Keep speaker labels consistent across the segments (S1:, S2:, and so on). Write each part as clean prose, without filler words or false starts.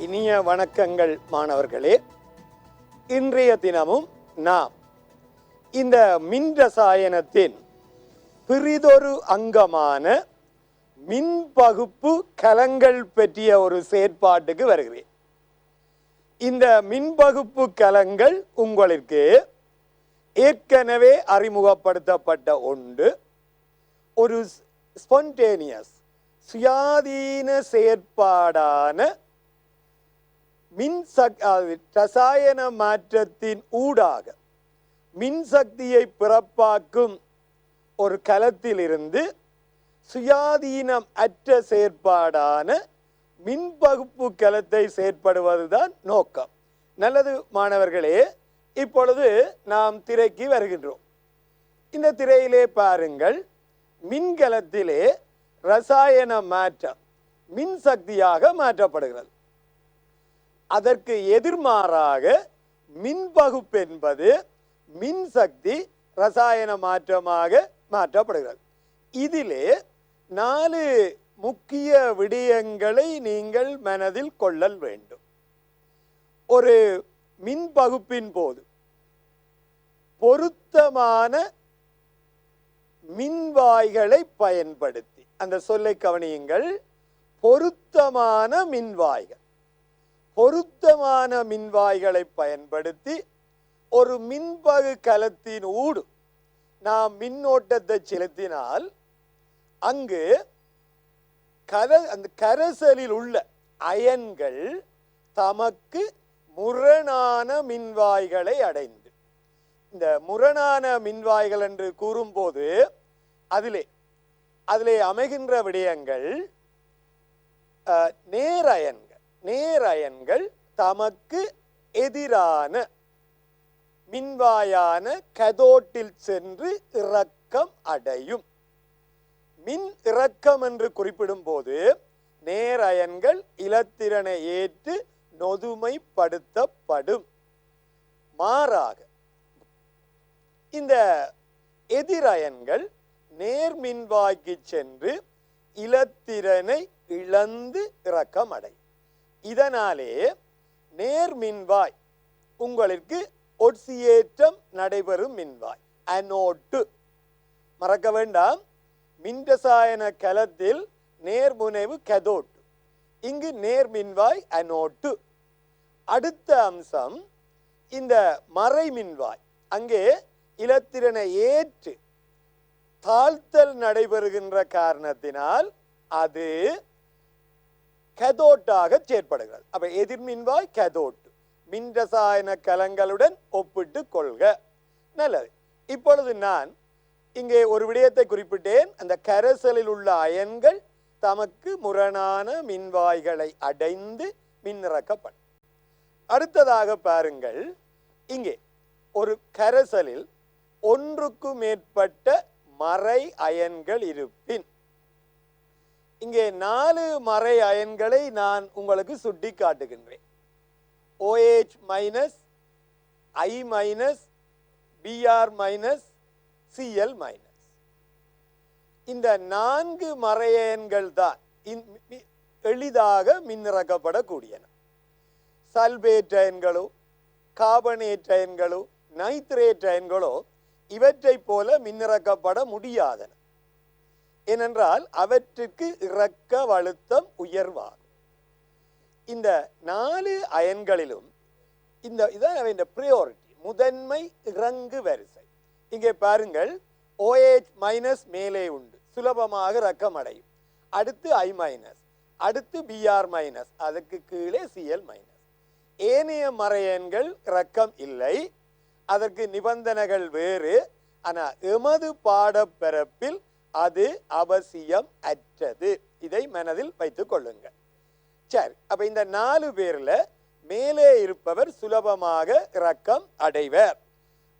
S1: இனிய வணக்கங்கள் மாணவர்களே. இன்றைய தினமும் நாம் இந்த மின் ரசாயனத்தின் பிறிதொரு அங்கமான மின்பகுப்பு கலங்கள் பற்றிய ஒரு செயற்பாட்டுக்கு வருகிறேன். இந்த மின்பகுப்பு கலங்கள் உங்களுக்கு ஏற்கனவே அறிமுகப்படுத்தப்பட்ட ஒன்று. ஒரு ஸ்பான்டேனியஸ் சுயாதீன செயற்பாடான ரசாயன மாற்றத்தின் ஊடாக மின்சக்தியை பிறப்பாக்கும் ஒரு கலத்திலிருந்து சுயாதீனம் அற்ற செயற்பாடான மின்பகுப்பு கலத்தை செயற்படுவதுதான் நோக்கம். நல்லது மாணவர்களே, இப்பொழுது நாம் திரைக்கு வருகின்றோம். இந்த திரையிலே பாருங்கள், மின்கலத்திலே ரசாயன மாற்றம் மின்சக்தியாக மாற்றப்படுகிறது. அதற்கு எதிர்மாறாக மின்பகுப்பு என்பது மின்சக்தி ரசாயன மாற்றமாக மாற்றப்படுகிறது. இதிலே 4 முக்கிய விடயங்களை நீங்கள் மனதில் கொள்ளல் வேண்டும். ஒரு மின்பகுப்பின் போது பொருத்தமான மின்வாய்களை பயன்படுத்தி, அந்த சொல்லை கவனியுங்கள், பொருத்தமான மின்வாய்கள். பொருத்தமான மின்வாய்களை பயன்படுத்தி ஒரு மின்பகு கலத்தின் ஊடு நாம் மின்னோட்டத்தை செலுத்தினால் அங்கு அந்த கரைசலில் உள்ள அயன்கள் தமக்கு முரணான மின்வாய்களை அடைந்து, இந்த முரணான மின்வாய்கள் என்று கூறும்போது அதிலே அமைகின்ற விடயங்கள் நேரயன்கள் தமக்கு எதிரான மின்வாயான கதோட்டில் சென்று இறக்கம் அடையும். மின் இறக்கம் என்று குறிப்பிடும் போது நேரயன்கள் இலத்திரனை ஏற்று நொதுமைப்படுத்தப்படும். மாறாக இந்த எதிரயன்கள் நேர்மின்வாய்க்கு சென்று இலத்திரனை இழந்து இறக்கம் அடையும். இதனாலே நேர்மின்வாய் உங்களுக்கு ஒட்சியேற்றம் நடைபெறும் மின்வாய், அனோட்டு. மறக்க வேண்டாம், மின்ரசாயன கலத்தில் நேர்முனைவு கதோட்டு, இங்கு நேர்மின்வாய் அனோட்டு. அடுத்த அம்சம் இந்த மறை மின்வாய். அங்கே இலத்திரனை ஏற்று தாழ்த்தல் நடைபெறுகின்ற காரணத்தினால் அது கதோட்டாக செயற்படுகிறது. அப்ப எதிர்மின்வாய் கதோட்டு. மின்ரசாயன கலங்களுடன் ஒப்பிட்டு கொள்க. நல்லது. இப்பொழுது நான் இங்கே ஒரு விடயத்தை குறிப்பிட்டேன். அந்த கரைசலில் உள்ள அயன்கள் தமக்கு முரணான மின்வாய்களை அடைந்து மின்னிறக்கப்படும். அடுத்ததாக பாருங்கள், இங்கே ஒரு கரைசலில் ஒன்றுக்கு மேற்பட்ட மறை அயன்கள் இருப்பின், இங்கே 4 மறை அயன்களை நான் உங்களுக்கு சுட்டி காட்டுகின்றேன். OH minus, I minus, Br minus, Cl minus. இந்த 4 மறையன்கள் தான் எளிதாக மின்னிறக்கப்படக்கூடியன. சல்பேட் அயன்களோ, கார்பனேட் அயன்களோ, நைட்ரேட் அயன்களோ இவற்றை போல மின்னிறக்கப்பட முடியாதன. ஏனென்றால் அவற்றுக்கு இறக்க அழுத்தம் உயர்வாகும். இந்த 4 அயன்களிலும் இதான் பிரியாரிட்டி, முதன்மை இறங்கு வரிசை. இங்கே பாருங்கள், OH மைனஸ் மேலே உண்டு, சுலபமாக இறக்கம் அடையும். அடுத்து I மைனஸ், அடுத்து Br மைனஸ், அதுக்கு கீழே Cl மைனஸ். ஏனைய மறையன்கள் இறக்கம் இல்லை, அதற்கு நிபந்தனைகள் வேறு. ஆனால் எமது பாடப்பரப்பில் அது அவசியம் அற்றது. இதை மனதில் வைத்துக் கொள்ளுங்கள். சரி, அப்ப இந்த 4 பேர்ல மேலே இருப்பவர் சுலபமாக இறக்கம் அடைவர்.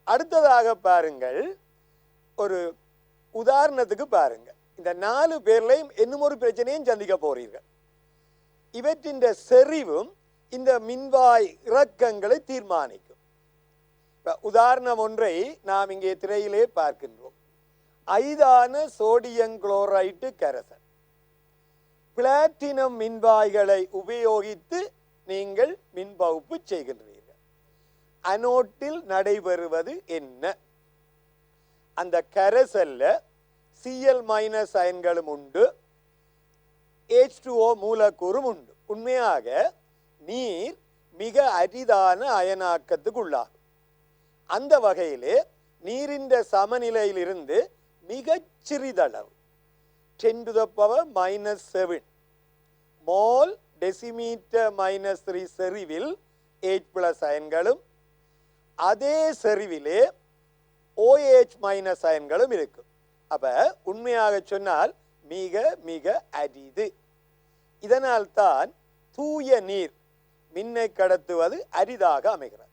S1: அடுத்ததாக பாருங்கள், ஒரு உதாரணத்துக்கு பாருங்க. இந்த 4 பேர்லையும் இன்னும் ஒரு பிரச்சனையும் சந்திக்க போறீர்கள். இவற்றின் செறிவும் இந்த மின்வாய் இறக்கங்களை தீர்மானிக்கும். உதாரணம் ஒன்றை நாம் இங்கே திரையிலே பார்க்கின்றோம். ஐதான சோடியம் குளோரைடு கரைசல் பிளாட்டினம் மின்வாய்களை உபயோகித்து நீங்கள் மின் பகுப்பு செய்கின்றீர்கள். அனோட்டில் நடைபெறுவது என்ன? அந்த கரைசல்ல Cl- அயன்களும் உண்டு, H2O மூலக்கூறும் உண்டு. உண்மையாக நீர் மிக அரிதான அயனாக்கத்துக்கு உள்ளாகும். அந்த வகையிலே நீரின் சமநிலையிலிருந்து மிகச் சிறிதளவு 10⁻⁻7 மோல் டெசிமீட்டர் -3 செறிவில் H+ அயன்களும் அதே செறிவிலே OH- அயன்களும் இருக்கும். அப்ப உண்மையாக சொன்னால் மிக மிக அரிது. இதனால் தான் தூய நீர் மின்னை கடத்துவது அரிதாக அமைகிறது.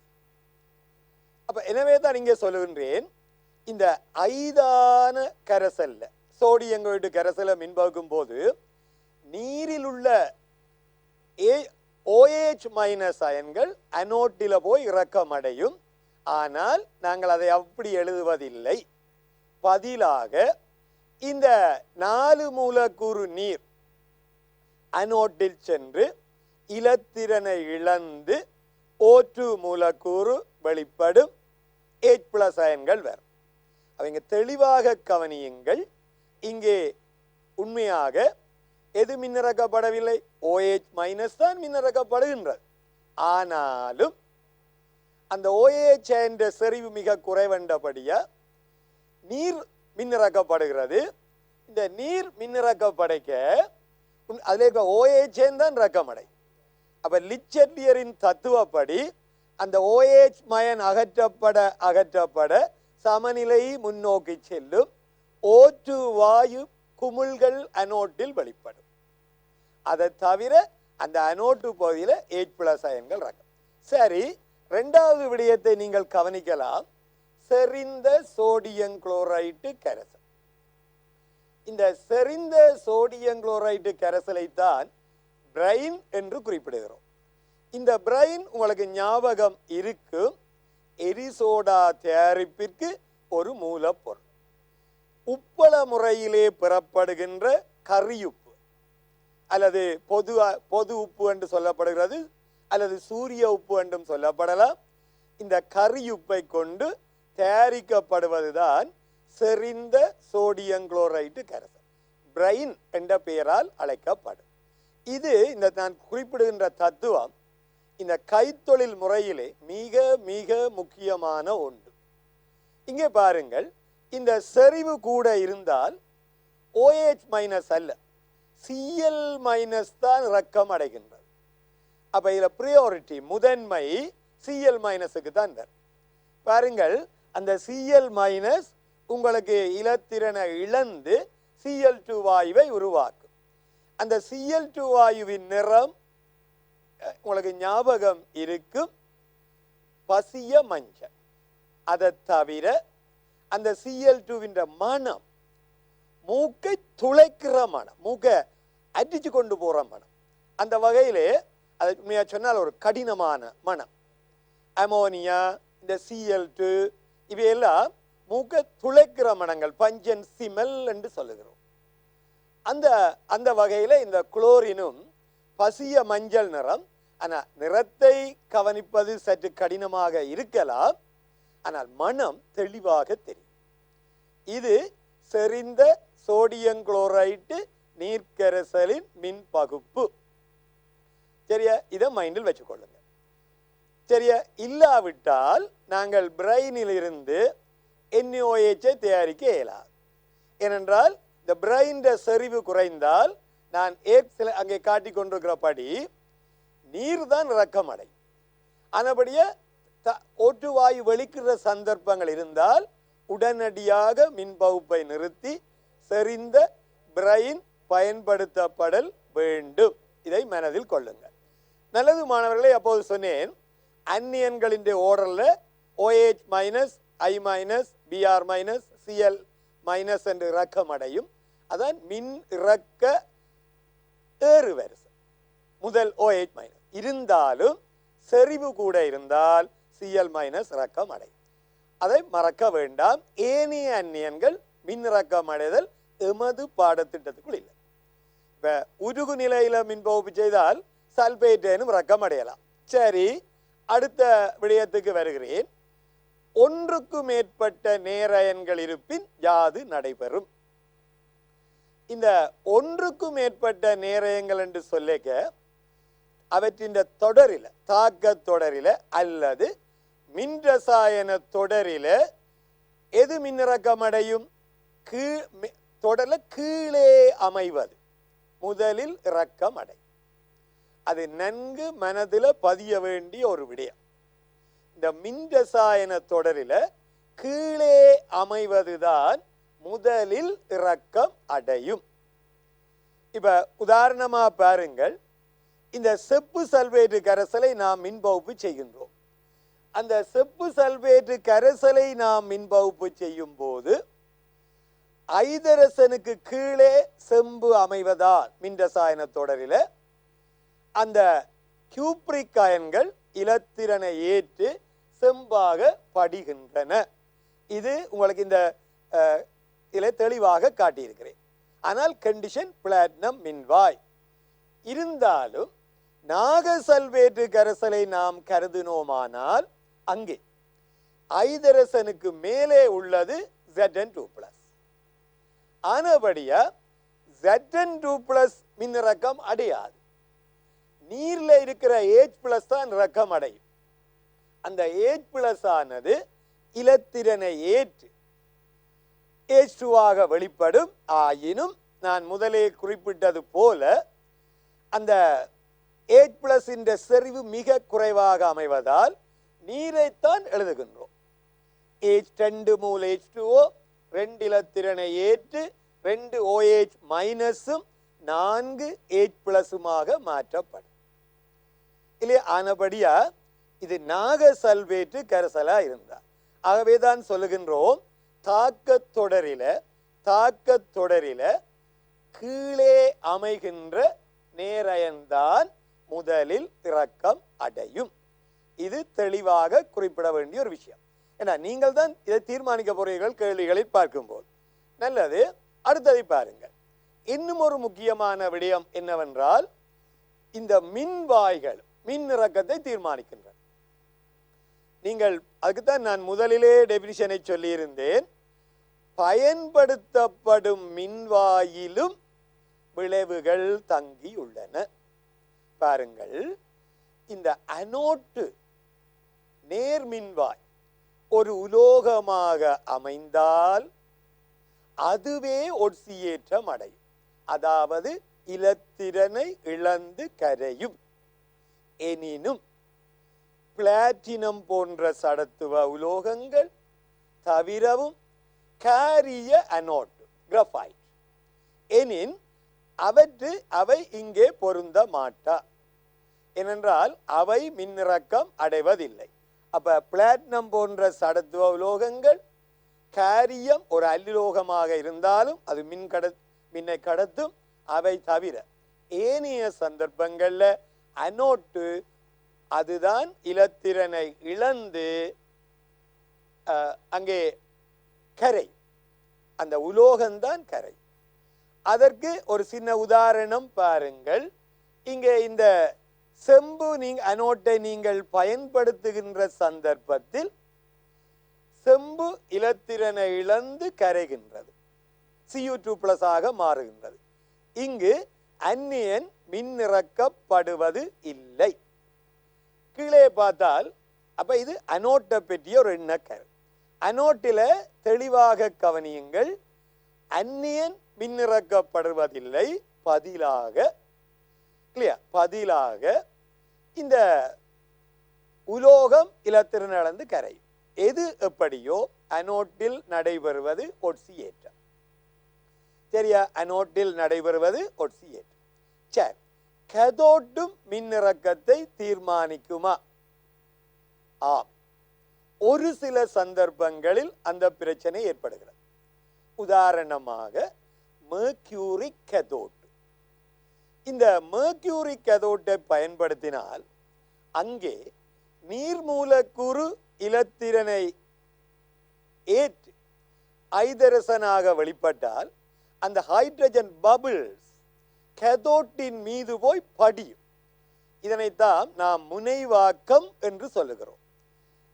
S1: அப்ப எனவே தான் இங்கே சொல்லுகின்றேன், இந்த ஐதான கரைசல்ல சோடியம் குளோரைடு கரைசலை மின்பகுக்கும் போது நீரில் உள்ள OH- அயன்கள் அனோட்டில போய் இறக்கமடையும். ஆனால் நாங்கள் அதை அப்படி எழுதுவதில்லை. பதிலாக இந்த 4 மூலக்கூறு நீர் அனோட்டில் சென்று இலத்திரனை இழந்து O2 மூலக்கூறு வெளிப்படும், H+ அயன்கள் வரும். அவங்க தெளிவாக கவனியுங்கள். இங்கே உண்மையாக எது மின்னிறக்கப்படவில்லை? OH- தான் மின்னிறக்கப்படுகின்றது. ஆனாலும் அந்த OH என்ற செறிவு மிக குறைவண்டபடியா நீர் மின்னிறக்கப்படுகிறது. இந்த நீர் மின்னிறக்கப்படைக்க அதில் OH தான் இறக்கமடை. அப்ப லிச்சர்டியரின் தத்துவப்படி அந்த OH மயன் அகற்றப்பட சமநிலை முன்னோக்கி செல்லும். O2 வாயு குமிழ்கள் அனோட்டில் வெளிப்படும். அதை தவிர அந்த அனோட்டு பகுதியில் H+ அயன்கள் இறக்கும். சரி, இரண்டாவது விடயத்தை நீங்கள் கவனிக்கலாம். செறிந்த சோடியம் குளோரைடு கரைசல். இந்த செறிந்த சோடியம் குளோரைடு கரைசலை தான் பிரைன் என்று குறிப்பிடுகிறோம். இந்த பிரைன் உங்களுக்கு ஞாபகம் இருக்கும், எரிசோடா தயாரிப்பிற்கு ஒரு மூலப்பொருள். உப்பள முறையிலே பெறப்படுகின்ற கரியுப்பு அல்லது பொது உப்பு என்று சொல்லப்படுகிறது, அல்லது சூரிய உப்பு என்றும் சொல்லப்படலாம். இந்த கரியுப்பை கொண்டு தயாரிக்கப்படுவதுதான் செறிந்த சோடியம் குளோரைடு கரைசல், பிரைன் என்ற பெயரால் அழைக்கப்படும். இது இந்த நான் குறிப்பிடுகின்ற தத்துவம் இந்த கைத்தொழில் முறையிலே மிக மிக முக்கியமான ஒன்று. இங்கே பாருங்கள், இந்த செறிவு கூட இருந்தால் OH- அல்ல, Cl- தான் இறக்கம் அடைகின்றது. அப்ப இதுல பிரியாரிட்டி முதன்மை Cl- தான் வரும். பாருங்கள், அந்த Cl- உங்களுக்கு இலத்திரனை இழந்து Cl2 வாயுவை உருவாக்கும். அந்த Cl2 வாயுவின் நிறம் உங்களுக்கு ஞாபகம் இருக்கும், பசிய மஞ்சள். அதை தவிர அந்த Cl2வின் மனம் மூக்கை துளைக்கிற மனம், மூக்கை அடிச்சு கொண்டு போற மனம். அந்த வகையிலே அதை உண்மையா சொன்னால் ஒரு கடினமான மனம். அமோனியா, இந்த Cl2 இவையெல்லாம் மூக்கை துளைக்கிற மனங்கள், பஞ்சன் சிமெல் என்று சொல்லுகிறோம். அந்த வகையில இந்த குளோரினும் பசிய மஞ்சள் நிறம். ஆனால் நிறத்தை கவனிப்பது சற்று கடினமாக இருக்கலாம், ஆனால் மனம் தெளிவாக தெரியும். இது செறிந்த சோடியம் குளோரைடு நீர்க்கரைசலின் மின் பகுப்பு. சரியா? இதை மைண்டில் வச்சுக்கொள்ளுங்க. சரியா? இல்லாவிட்டால் நாங்கள் பிரைனில் இருந்து NaOH தயாரிக்க இயலாது. ஏனென்றால் இந்த பிரைன் செறிவு குறைந்தால் நான் அங்கே காட்டிக் கொண்டிருக்கிறபடி நீர் தான் இறக்கம் அடையும். ஆனபடியே O2 வாயு வெளிக்கிற சந்தர்ப்பங்கள் இருந்தால் உடனடியாக மின் பகுப்பை நிறுத்தி செறிந்த பிரைன் பயன்படுத்தப்படல் வேண்டும். இதை மனதில் கொள்ளுங்கள். நல்லது மாணவர்களே, அப்போது சொன்னேன், அந்நியன்களின் ஓடர்ல OH- I-, Br-, Cl- என்று இறக்கம் அடையும். அதான் மின் இறக்க ஏறு வரிசை. முதல் OH- இருந்தாலும் செறிவு கூட இருந்தால் Cl- இறக்கம் அடையும். அதை மறக்க வேண்டாம். ஏனைய அந்நியன்கள் மின் இறக்கம் எமது பாடத்திட்டத்துக்குள் இல்லை. இப்ப உருகு நிலையில மின் பகுப்பு செய்தால் சல்பேட்டேனும் இறக்கம் அடையலாம். சரி, அடுத்த விடயத்துக்கு வருகிறேன். ஒன்றுக்கு மேற்பட்ட நேரயன்கள் இருப்பின் யாது நடைபெறும்? இந்த ஒன்றுக்கு மேற்பட்ட நேரயங்கள் என்று சொல்லிக்க அவற்றின் தொடரில, தாக்க தொடரில அல்லது மின்ரசாயன தொடரில எது மின்னிறக்கம் அடையும்? தொடர்ல கீழே அமைவது முதலில் இறக்கம் அடையும். அது நன்கு மனதில் பதிய வேண்டிய ஒரு விடயம். இந்த மின்ரசாயன தொடரில கீழே அமைவதுதான் முதலில் இறக்கம் அடையும். இப்ப உதாரணமா பாருங்கள், இந்த செப்பு சல்பேட்டு கரைசலை நாம் மின்பகுப்பு செய்கின்றோம். அந்த செப்பு சல்பேட்டு கரைசலை நாம் மின்பகுப்பு செய்யும் போது ஐதரசனுக்கு கீழே செம்பு அமைவதால் மின்ரசாயன தொடரில அந்த கியூப்ரிக் அயன்கள் இலத்திரனை ஏற்று செம்பாக படிகின்றன. இது உங்களுக்கு இந்த இதில் தெளிவாக காட்டியிருக்கிறேன். ஆனால் கண்டிஷன் பிளாட்டினம் மின்வாய். இருந்தாலும் நாகசல்வேட்டு கரைசலை நாம் கருதினோமானால் அங்கே ஐதரசனுக்கு மேலே உள்ளது Zn2+. ஆனபடியா Zn2+ மின்னிறக்கம் அடையாது. நீர்ல இருக்கிற H+ தான் இறக்கம் அடையும். அந்த H+ ஆனது இலத்திரனை ஏற்று H2 வெளிப்படும். ஆயினும் நான் முதலே குறிப்பிட்டது போல அந்த H+ என்ற செறிவு மிக குறைவாக அமைவதால் நீரைத்தான் எழுதுகின்றோம். H2 மூல் H2O 2 இலத்திரனை ஏற்று 2 OH மைனஸும் 4 H+மாக மாற்றப்படும். இல்லையா? ஆனபடியா இது நாகசல்வேட்டு கரைசலா இருந்தார். ஆகவேதான் சொல்லுகின்றோம், தாக்கத் தொடரில கீழே அமைகின்ற நேரயன்தான் முதலில் இறக்கம் அடையும். இது தெளிவாக குறிப்பிட வேண்டிய ஒரு விஷயம். ஏன்னா நீங்கள் தான் இதை தீர்மானிக்க போறீர்கள் கேள்விகளை பார்க்கும்போது. நல்லது, அடுத்ததை பாருங்கள். இன்னும் ஒரு முக்கியமான விடயம் என்னவென்றால், இந்த மின்வாய்கள் மின் இறக்கத்தை தீர்மானிக்கின்றன. நீங்கள் அதுக்குத்தான் நான் முதலிலே டெபினிஷனை சொல்லியிருந்தேன். பயன்படுத்தப்படும் மின்வாயிலும் விளைவுகள் தங்கியுள்ளன. பாருங்கள், இந்த அனோட்டு நேர்மின்வாய் ஒரு உலோகமாக அமைந்தால் அதுவே ஒட்சியேற்றம் அடையும். அதாவது இலத்திரனை இழந்து கரையும். எனினும் பிளாட்டினம் போன்ற சடத்துவ உலோகங்கள் தவிரவும் காரிய அனோட் கிராஃபைட் எனின் அவை இங்கே பொருந்த மாட்டா. ஏனென்றால் அவை மின்னிறக்கம் அடைவதில்லை. அப்ப பிளாட்டினம் போன்ற சடத்துவ உலோகங்கள் காரியம் ஒரு அல்லுலோகமாக இருந்தாலும் அது மின்னை கடத்தும். அவை தவிர ஏனைய சந்தர்ப்பங்கள்ல அனோட்டு அதுதான் இலத்திரனை இழந்து அங்கே கரை, அந்த உலோகம்தான் கரை. அதற்கு ஒரு சின்ன உதாரணம் பாருங்கள். இங்கே இந்த செம்பு அனோட்டை நீங்கள் பயன்படுத்துகின்ற சந்தர்ப்பத்தில் செம்பு இலத்திரனை இழந்து கரைகின்றது, Cu2+ ஆக மாறுகின்றது. இங்கு அந்நியன் மின்னிறக்கப்படுவது இல்லை. கீழே பார்த்தால் அப்ப இது அனோட்டை பற்றிய ஒரு எண்ணக்கரு. அனோட்டில தெளிவாக கவனியுங்கள், அந்நியன் மின்னிறக்கப்படுவதில்லை. பதிலாக இந்த உலோகம் இலத்திரன் இழந்து கரையும். எது எப்படியோ அனோட்டில் நடைபெறுவது ஒட்சியேற்றம். சரியா? அனோட்டில் நடைபெறுவது ஒட்சியேற்றம். சரி, கதோட்டும் மின்னிறக்கத்தை தீர்மானிக்குமா? ஆம், ஒரு சில சந்தர்ப்பங்களில் அந்த பிரச்சனை ஏற்படுகிறது. உதாரணமாக மெர்க்யூரிக் கதோட். இந்த மெர்க்யூரிக் கதோட்டை பயன்படுத்தினால் அங்கே நீர்மூலக்கூறு இலத்திரனை ஏற்று ஐதரசனாக வெளிப்பட்டால் அந்த ஹைட்ரஜன் பபிள்ஸ் கதோட்டின் மீது போய் படியும். இதனைத்தான் நாம் முனைவாக்கம் என்று சொல்லுகிறோம்.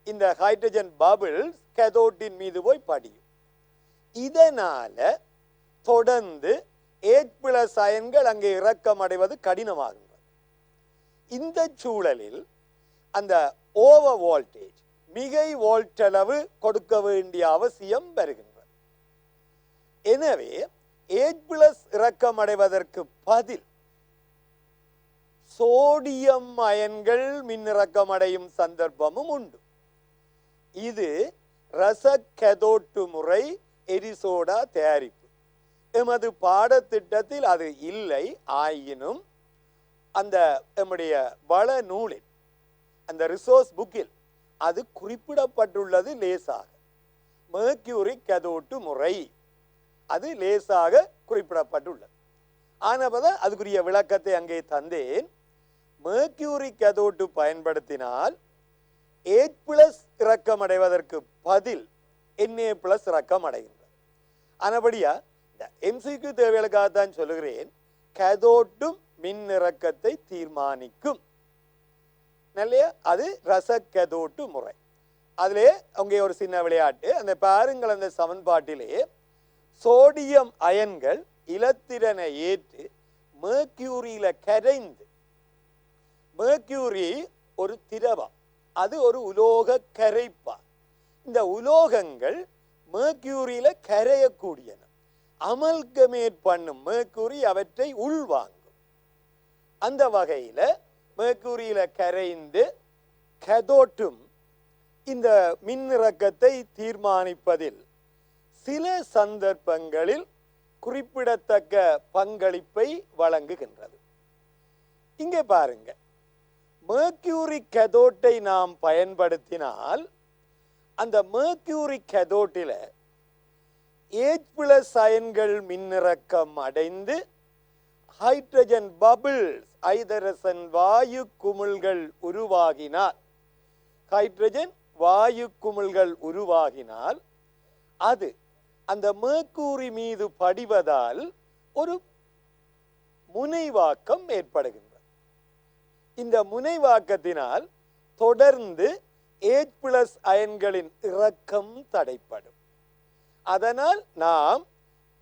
S1: இந்த ஹைட்ரஜன் பபிள்ஸ் கேதோட்டின் மீது போய் படியும். இதனால தொடர்ந்து H+ அயன்கள் அங்கே இறக்கம் அடைவது கடினமாகின்றது. இந்த சூழலில் அந்த ஓவர் வோல்டேஜ் மிகை வோல்ட்டளவு கொடுக்க வேண்டிய அவசியம் வருகின்றது. எனவே H+ இறக்கம் அடைவதற்கு பதில் சோடியம் அயன்கள் மின்னிறக்கம் அடையும் சந்தர்ப்பமும் உண்டு. இது ரச கேதோட்டு முறை எரிசோடா தயாரிப்பு. எமது பாடத்திட்டத்தில் அது இல்லை. ஆயினும் அந்த நம்முடைய வள நூலில் அந்த ரிசோர்ஸ் புக்கில் அது குறிப்பிடப்பட்டுள்ளது லேசாக. மெர்க்யூரிக் கேதோட்டு முறை அது லேசாக குறிப்பிடப்பட்டுள்ளது. ஆனபதான் அதுக்குரிய விளக்கத்தை அங்கே தந்தேன். மெர்க்யூரிக் கேதோட்டு பயன்படுத்தினால் H+ இறக்கம் அடைவதற்கு பதில் Na+ இறக்கம் அடைகின்றது. ஆனபடியா இந்த MCQ தேவைகளுக்காகத்தான் சொல்லுகிறேன். கேதோட்டும் மின் இறக்கத்தை தீர்மானிக்கும். நல்லையா? அது ரச கேதோட்டு முறை. அதிலே அங்கே ஒரு சின்ன விளையாட்டு. அந்த பாருங்கள், அந்த சமன்பாட்டிலே சோடியம் அயன்கள் இலத்திரனை ஏற்று மெர்க்யூரியில கரைந்து, மெர்க்யூரி ஒரு திரவம், அது ஒரு உலோக கரைப்பா. இந்த உலோகங்கள் மெர்க்யூரியில கரையக்கூடியன. அமல்கமேட் பண்ணும் மெர்க்யூரி அவற்றை உள்வாங்கும். அந்த வகையில மெர்க்யூரியில கரைந்து கேதோட்டும் இந்த மின்னிறக்கத்தை தீர்மானிப்பதில் சில சந்தர்ப்பங்களில் குறிப்பிடத்தக்க பங்களிப்பை வழங்குகின்றது. இங்கே பாருங்க, மெர்க்யூரிக் கேதோட்டை நாம் பயன்படுத்தினால் அந்த மெர்க்யூரிக் கேதோட்டில H+ அயன்கள் மின்னிறக்கம் அடைந்து ஹைட்ரஜன் பபிள்ஸ், ஐதரசன் வாயு குமிழ்கள் உருவாகினால், ஹைட்ரஜன் வாயு குமிழ்கள் உருவாகினால் அது அந்த மெர்க்யூரி மீது படிவதால் ஒரு முனைவாக்கம் ஏற்படுகின்றது. இந்த முனைவாக்கத்தினால் தொடர்ந்து H+ அயன்களின் இறக்கம் தடைப்படும். அதனால் நாம்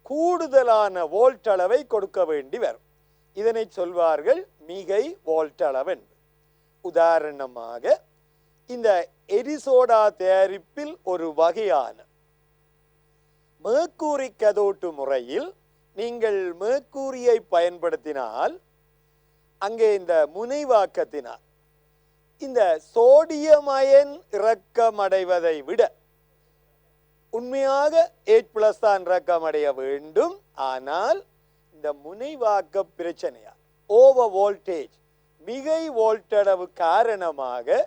S1: கூடுதலான வோல்ட் அளவை கொடுக்க வேண்டி வரும். இதனை சொல்வார்கள் மிகை வோல்ட் அளவு. உதாரணமாக இந்த எரிசோடா தயாரிப்பில் ஒரு வகையான மெர்க்யூரிக் கேதோட்டு முறையில் நீங்கள் மெர்க்யூரியை பயன்படுத்தினால் அங்கே இந்த முனைவாக்கத்தினால் இந்த சோடியம் அயன் இறக்கமடைவதை விட உண்மையாக H+ தான் இறக்கமடைய வேண்டும். ஆனால் இந்த முனைவாக்க பிரச்சனையா ஓவர் வோல்டேஜ் மிகை வோல்ட்டளவு காரணமாக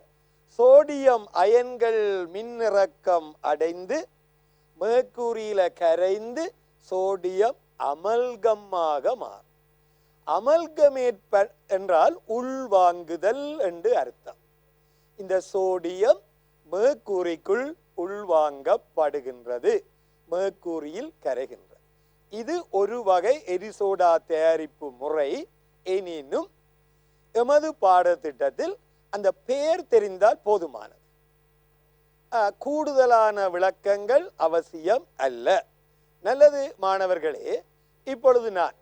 S1: சோடியம் அயன்கள் மின்னிறக்கம் அடைந்து மெர்க்யூரியில கரைந்து சோடியம் அமல்கமாக மாறும். அமல்கமேட் என்றால் உள்வாங்குதல் என்று அர்த்தம். இந்த சோடியம் மெர்க்யூரிக்குள் உள்வாங்கப்படுகின்றது, மெர்க்யூரியில் கரைகின்றது. இது ஒரு வகை எரிசோடா தயாரிப்பு முறை. எனினும் எமது பாடத்திட்டத்தில் அந்த பெயர் தெரிந்தால் போதுமானது. கூடுதலான விளக்கங்கள் அவசியம் அல்ல. நல்லது மாணவர்களே, இப்பொழுது நான்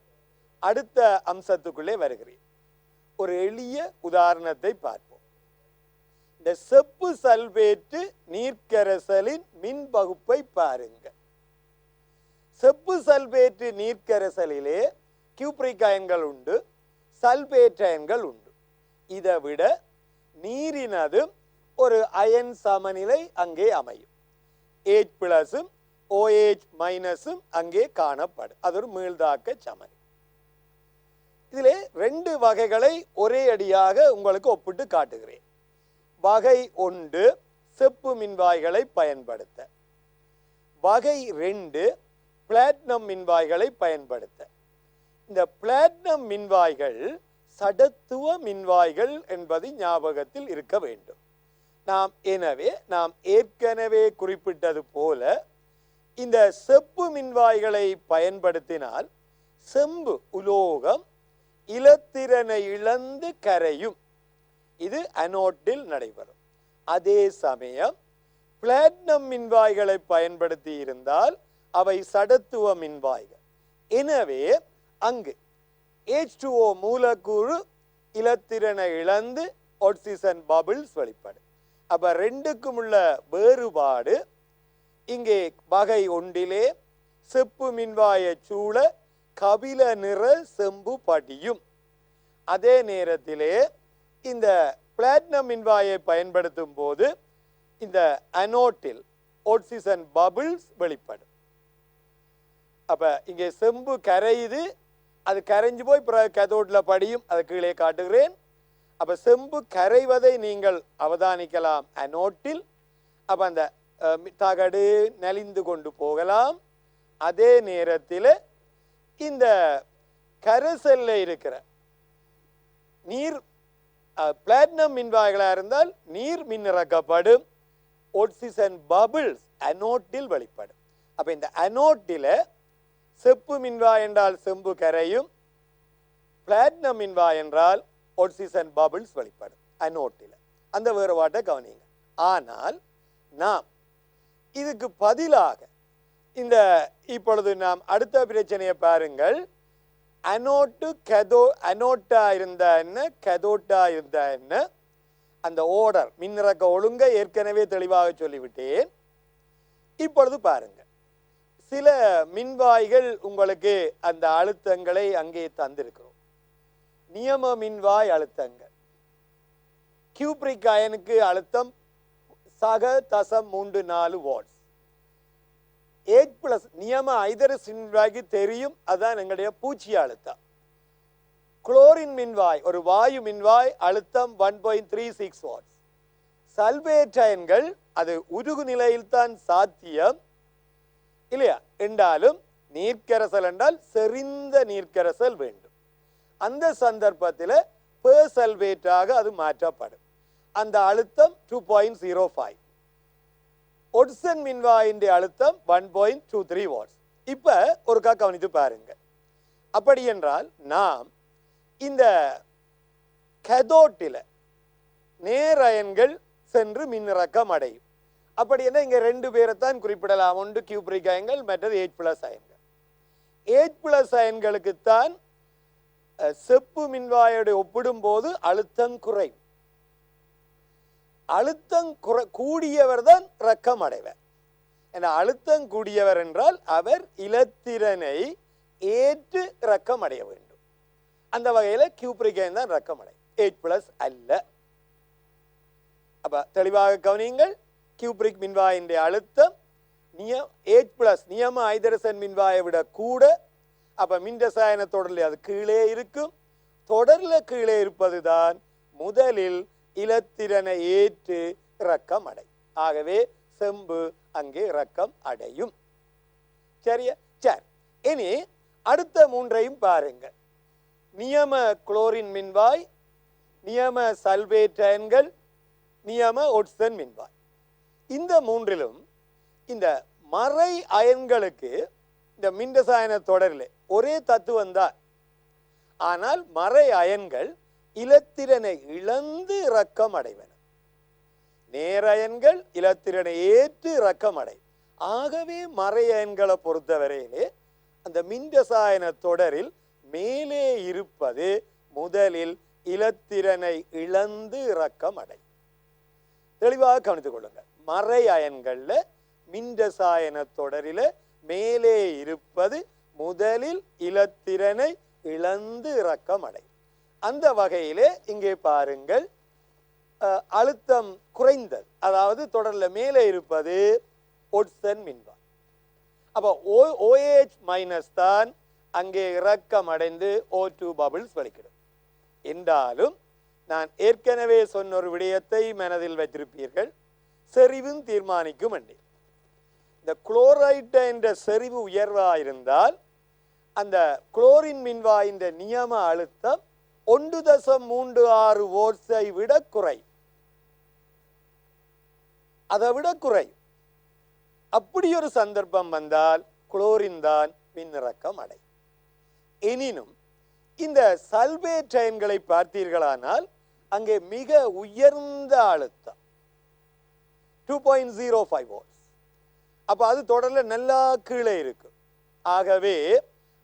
S1: அடுத்த அம்சத்துக்குள்ளே வருகிறேன். ஒரு எளிய உதாரணத்தை பார்ப்போம். இந்த செப்பு சல்பேட்டு நீர்க்கரைசலின் மின் பகுப்பை பாருங்க. செப்பு சல்பேட்டு நீர்க்கரைசலிலே கியூப்ரிக் அயன்கள் உண்டு, சல்பேட் அயன்கள் உண்டு. இதை விட நீரினது ஒரு அயன் சமநிலை அங்கே அமையும். H+ OH- அங்கே காணப்படும். அது ஒரு மீள்தாக்க சமநிலை. இதிலே 2 வகைகளை ஒரே அடியாக உங்களுக்கு ஒப்பிட்டு காட்டுகிறேன். வகை 1 செப்பு மின்வாய்களை பயன்படுத்த, வகை 2 பிளாட்டினம் மின்வாய்களை பயன்படுத்த. இந்த பிளாட்டினம் மின்வாய்கள் சடத்துவ மின்வாய்கள் என்பது ஞாபகத்தில் இருக்க வேண்டும். எனவே நாம் ஏற்கனவே குறிப்பிட்டது போல இந்த செப்பு மின்வாய்களை பயன்படுத்தினால் செம்பு உலோகம் இலத்திரனை இழந்து கரையும். இது அனோட்டில் நடைபெறும். அதே சமயம் பிளாட்டினம் மின்வாய்களை பயன்படுத்தி இருந்தால் அவை சடத்துவ மின்வாய்கள். எனவே அங்கு H2O மூலக்கூறு இலத்திரனை இழந்து ஆக்சிஜன் பபிள்ஸ் வெளிப்படும். அப்ப ரெண்டுக்கும் உள்ள வேறுபாடு இங்கே வகை ஒன்றிலே செப்பு மின்வாயை சூழ கபில நிற செம்பு படியும். அதே நேரத்திலே இந்த பிளாட்டினம் மின்வாயை பயன்படுத்தும் போது இந்த அனோட்டில் ஆக்சிஜன் பபிள்ஸ் வெளிப்படும். அப்ப இங்கே செம்பு கரையுது, அது கரைஞ்சு போய் பிறகு கேத்தோடில் படியும். அதை கீழே காட்டுகிறேன். அப்ப செம்பு கரைவதை நீங்கள் அவதானிக்கலாம் அனோட்டில். அப்ப அந்த தகடு நலிந்து கொண்டு போகலாம். அதே நேரத்தில் இந்த கரைசல்ல இருக்கிற நீர் பிளாட்டினம் மின்வாய்களாக இருந்தால் நீர் மின்னிறக்கப்படும். ஆக்சிஜன் பபிள்ஸ் அனோட்டில் வெளிப்படும். அப்ப இந்த அனோட்டில செப்பு மின்வாய் என்றால் செம்பு கரையும், பிளாட்டினம் மின்வாய் என்றால் ஆக்சிஜன் பபிள்ஸ் வெளிப்படும் அனோட்டில. அந்த வேறுபாட்டை கவனிங்க. ஆனால் நாம் இதுக்கு பதிலாக இந்த இப்பொழுது நாம் அடுத்த பிரச்சனையை பாருங்கள். அனோட்டு அனோட்டா இருந்தா என்ன, கெதோட்டா இருந்தா என்ன, அந்த ஓர்டர் மின்னிறக்க ஒழுங்கை ஏற்கனவே தெளிவாக சொல்லிவிட்டேன். இப்பொழுது பாருங்க, சில மின்வாய்கள் உங்களுக்கு அந்த அழுத்தங்களை அங்கே தந்திருக்கிறோம். நியம மின்வாய் அழுத்தங்கள். கியூப்ரிக் அயனுக்கு அழுத்தம் சக தசம் 34 வாட்ஸ். 8+ நியம ஐதரஸ் மின்வாய்க்கு தெரியும், அதுதான் எங்களுடைய பூச்சி அழுத்தம். குளோரின் மின்வாய் ஒரு வாயு மின்வாய் அழுத்தம் 1.36 வாட்ஸ். சல்பேட் அயன்கள் அது உருகு நிலையில் தான் சாத்தியம் இல்லையா என்றாலும் நீர்க்கரசல் என்றால் செறிந்த நீர்க்கரசல் வேண்டும். அந்த சந்தர்ப்பத்தில் பெர்சல்வேட்டாக அது மாற்றப்படும். அந்த அழுத்தம் 2.05. ஒட்சன் மின்வாயின் அழுத்தம் 1.23 வாட்ஸ். இப்ப ஒரு கவனித்து பாருங்க. அப்படி என்றால் நாம் இந்த கேதோட்டில நேரயன்கள் சென்று மின்னிறக்கம் அடையும். அப்படி என்ன இங்க ரெண்டு பேரைத்தான் குறிப்பிடலாம். ஒன்று கியூப்ரிக் அயன்கள், மற்றது H+ அயன்கள். H+ அயன்களுக்குத்தான் செப்பு மின்வாயோடு ஒப்பிடும் போது அழுத்தம் குறையும். அழுத்தம் கூடியவர் தான் இரக்கம் அடைவர். அழுத்தம் கூடியவர் என்றால் அவர் இலத்திரனை ஏற்று இரக்கம் அடைய வேண்டும். அந்த வகையில கியூப்ரிக் அயன் தான் இரக்கம் அடையும், H+ அல்ல. அப்ப தெளிவாக கவனியுங்கள். கியூப்ரிக் மின்வாயின் அழுத்தம் H+ நியம ஐதரசன் மின்வாயை விட கூட. அப்ப மின்ரசாயன தொடரில் அது கீழே இருக்கும். தொடர்ல கீழே இருப்பதுதான் முதலில் இலத்திரனை ஏற்று இரக்கம் அடையும். ஆகவே செம்பு அங்கே இரக்கம் அடையும். சரியா? சரி, இனி அடுத்த மூன்றையும் பாருங்கள். நியம குளோரின் மின்வாய், நியம சல்பேட் அயன்கள், நியம ஒட்சன் மின்வாய். இந்த மூன்றிலும் இந்த மறை அயன்களுக்கு இந்த மின்ரசாயன தொடரில் ஒரே தத்துவம் தான். ஆனால் மறை அயன்கள் இலத்திரனை இழந்து இரக்கம் அடைவன. நேரயன்கள் இலத்திரனை ஏற்று இரக்கம் அடையும். ஆகவே மறை அயன்களை பொறுத்தவரையிலே அந்த மின்ரசாயன தொடரில் மேலே இருப்பது முதலில் இலத்திரனை இழந்து இரக்கம் அடையும். தெளிவாக கவனித்துக் கொள்ளுங்கள். மறை அயன்கள்ல மின்ரசாயன தொடரில மேலே இருப்பது முதலில் இலத்திரனை இழந்து இரக்கம் அடையும். அந்த வகையிலே இங்கே பாருங்கள், அழுத்தம் குறைந்தது, அதாவது தொடர்ல மேலே இருப்பது ஒட்சன் மின்வாய். அப்ப OH- தான் அங்கே இரக்கம் அடைந்து O2 பபிள்ஸ் வெளிக்கிடும். என்றாலும் நான் ஏற்கனவே சொன்ன ஒரு விடயத்தை மனதில் வைத்திருப்பீர்கள், செறிவும் தீர்மானிக்கும் என்று. இந்த குளோரைட் என்ற செறிவு உயர்வாயிருந்தால் அந்த குளோரின் மின்வாயின் நியம அழுத்தம் 1.36 வோல்ட்ஸை விட குறை, அதை விட குறை. அப்படி ஒரு சந்தர்ப்பம் வந்தால் குளோரின் தான் மின்னிறக்கம் அடையும். எனினும் இந்த சல்பேட் அயன்களை பார்த்தீர்களானால் அங்கே மிக உயர்ந்த அழுத்தம் 2.05 volts. அப்ப அது தொடர்ல நல்லா கீழே இருக்கும். ஆகவே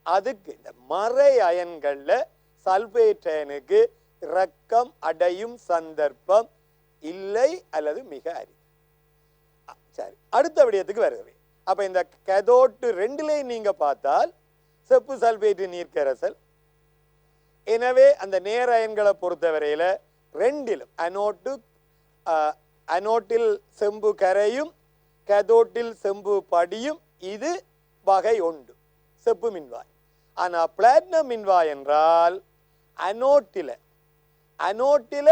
S1: அதுக்கு இந்த மறை அயன்கள்ல சல்பேட் அயனுக்கு இறக்கம் அடையும் சந்தர்ப்பம் இல்லை அல்லது மிக அரிது. சரி, அடுத்த விடயத்துக்கு வருகிறேன். அப்ப இந்த கேதோட் ரெண்டுலையும் நீங்க பார்த்தால் செப்பு சல்பேட் நீர்க்கரசல். எனவே அந்த நேர அயன்களை பொறுத்தவரையில ரெண்டிலும் அனோட்டில் செம்பு கரையும் கேதோட்டில் செம்பு படியும். இது வகை ஒன்று செப்பு மின்வாய். ஆனா பிளாட்டினம் மின்வாய் என்றால் அனோட்டில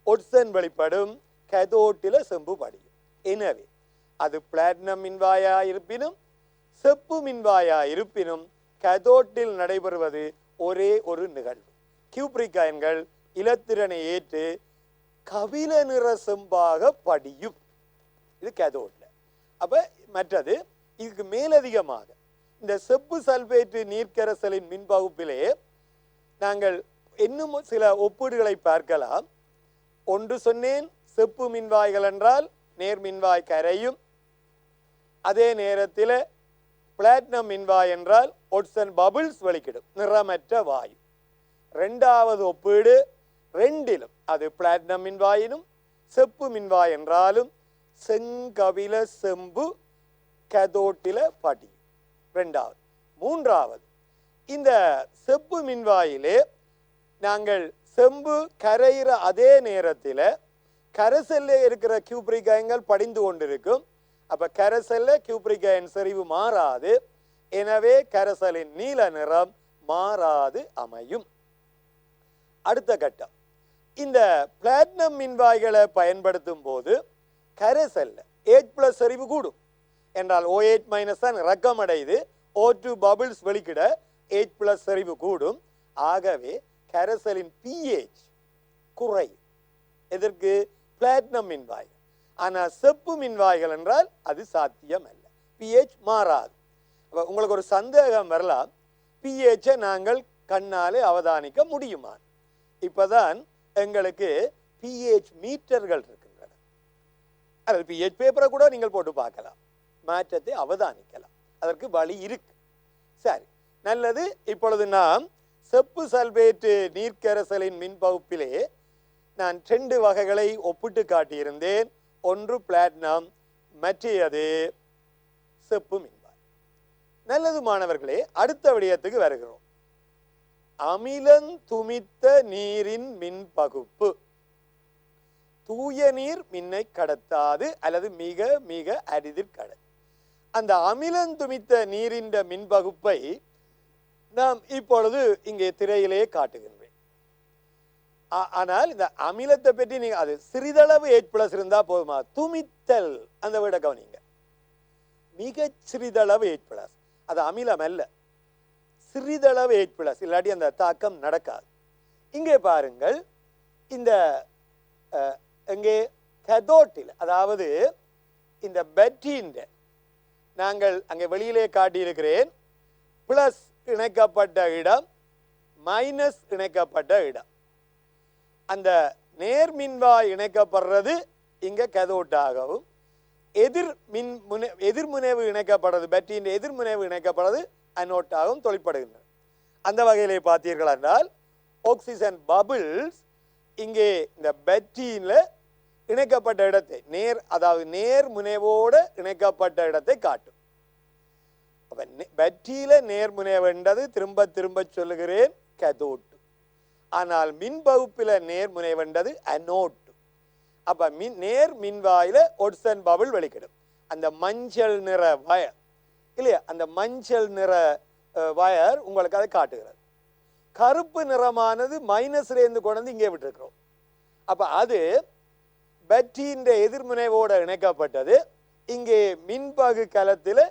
S1: ஒட்சன் வெளிப்படும், கேதோட்டில செம்பு படியும். எனவே அது பிளாட்டினம் மின்வாயா இருப்பினும் செப்பு மின்வாயா இருப்பினும் கேதோட்டில் நடைபெறுவது ஒரே ஒரு நிகழ்வு. கியூப்ரிக் அயன்கள் இலத்திரனை ஏற்று கபில நிற செம்பாக படியும். இது கேதோட்ல. அப்ப மற்றது இதுக்கு மேலதிகமாக இந்த செப்பு சல்பேட் நீர்க்கரசலின் மின்பகுப்பிலே நாங்கள் இன்னும் சில ஒப்பீடுகளை பார்க்கலாம். ஒன்று சொன்னேன், செப்பு மின்வாய்கள் என்றால் நேர் மின்வாய் கரையும். அதே நேரத்தில் பிளாட்டினம் மின்வாய் என்றால் ஒட்சன் பபிள்ஸ் வெளிக்கிடும், நிறமற்ற வாயு. இரண்டாவது ஒப்பீடு, ரெண்டிலும் அது பிளாட்டினம் மின்வாயினும் செப்பு மின்வாய் என்றாலும் செங்கபில செம்பு கேதோட்டில படியும். இரண்டாவது. மூன்றாவது, இந்த செப்பு மின்வாயிலே நாங்கள் செம்பு கரையிற அதே நேரத்தில் கரைசல்ல இருக்கிற கியூப்ரிக் அயன்கள் படிந்து கொண்டிருக்கும். அப்ப கரைசல்ல கியூப்ரிக் அயன் செறிவு மாறாது. எனவே கரைசலின் நீல நிறம் மாறாது அமையும். அடுத்த கட்டம், இந்த பிளாட்டினம் மின்வாய்களை பயன்படுத்தும் போது கரைசல்ல H+ செறிவு கூடும். என்றால் OH- தான் இறக்கம் அடைது, O2 பபிள்ஸ் வெளிக்கிட H+ செறிவு கூடும். ஆகவே கரைசலின் pH குறையும். எதற்கு? பிளாட்டினம் மின்வாய்கள். ஆனா செப்பு மின்வாய்கள் என்றால் அது சாத்தியம் அல்ல, pH மாறாது. உங்களுக்கு ஒரு சந்தேகம் வரலாம், pH நாங்கள் கண்ணாலே அவதானிக்க முடியுமா? இப்பதான் எங்களுக்கு pH மீட்டர்கள் இருக்கின்றன. அல்லது pH பேப்பரை கூட நீங்கள் போட்டு பார்க்கலாம், மாற்றத்தை அவதானிக்கலாம். அதற்கு வழி இருக்கு. சரி, நல்லது. இப்பொழுது நாம் செப்பு சல்பேட் நீர்க்கரசலின் மின்பகுப்பிலே நான் 2 வகைகளை ஒப்பிட்டு காட்டியிருந்தேன். ஒன்று பிளாட்டினம், மற்றது செப்பு மின்வாய். நல்லது மாணவர்களே, அடுத்த விடயத்துக்கு வருகிறோம். அமிலம் துமித்த நீரின் மின்பகுப்பு. தூய நீர் மின்னை கடத்தாது அல்லது மிக மிக அரிதில் கடை. அந்த அமிலம் துமித்த நீரின் மின்பகுப்பை நாம் இப்பொழுது இங்கே திரையிலே காட்டுகின்றேன். ஆனால் இந்த அமிலத்தை பற்றி நீங்க அது சிறிதளவு H+ இருந்தா போதுமா? துமித்தல், அந்த விட கவனிங்க, மிக சிறிதளவு H+. அது அமிலம் அல்ல, சிறிதளவு H+, இல்லாட்டி அந்த தாக்கம் நடக்காது. இங்கே பாருங்கள், இந்த இங்கே கேதோட்டில், அதாவது இந்த பேட்டரியின் நாங்கள் அங்கே வெளியிலே காட்டியிருக்கிறேன், பிளஸ் இணைக்கப்பட்ட இடம், மைனஸ் இணைக்கப்பட்ட இடம். அந்த நேர்மின்வாய் இணைக்கப்படுறது இங்க கேதோட்டாகவும், எதிர்முனைவு இணைக்கப்படுறது, பேட்டரியின் எதிர்முனைவு இணைக்கப்படுறது அனோட்டாகவும் தொழிற்படுகின்றன. அந்த வகையிலே பார்த்தீர்கள் என்றால் ஆக்சிஜன் பபிள்ஸ் இங்கே இந்த பேட்டரியில இணைக்கப்பட்ட இடத்தை அதாவது நேர் முனைவோடு இணைக்கப்பட்ட இடத்தை காட்டும். பேட்டரியில நேர்முனைவு என்றது திரும்ப திரும்ப சொல்லுகிறேன் கேதோட். ஆனால் மின்பகுப்பில நேர்முனைவு என்றது அனோட். அப்ப நேர் மின்வாயில ஒட்சன் பபிள் வெளிக்கிடும். அந்த மஞ்சள் நிற வயர் இல்லையா, அந்த மஞ்சள் நிற வயர் உங்களுக்கு அதை காட்டுகிறது. கருப்பு நிறமானது மைனஸ்ல இருந்து கொண்டு வந்து இங்கே விட்டுருக்கிறோம். அப்ப அது பேட்டரியின் எதிர்முனைவோடு இணைக்கப்பட்டது. இங்கே மின்பகு கலத்தில்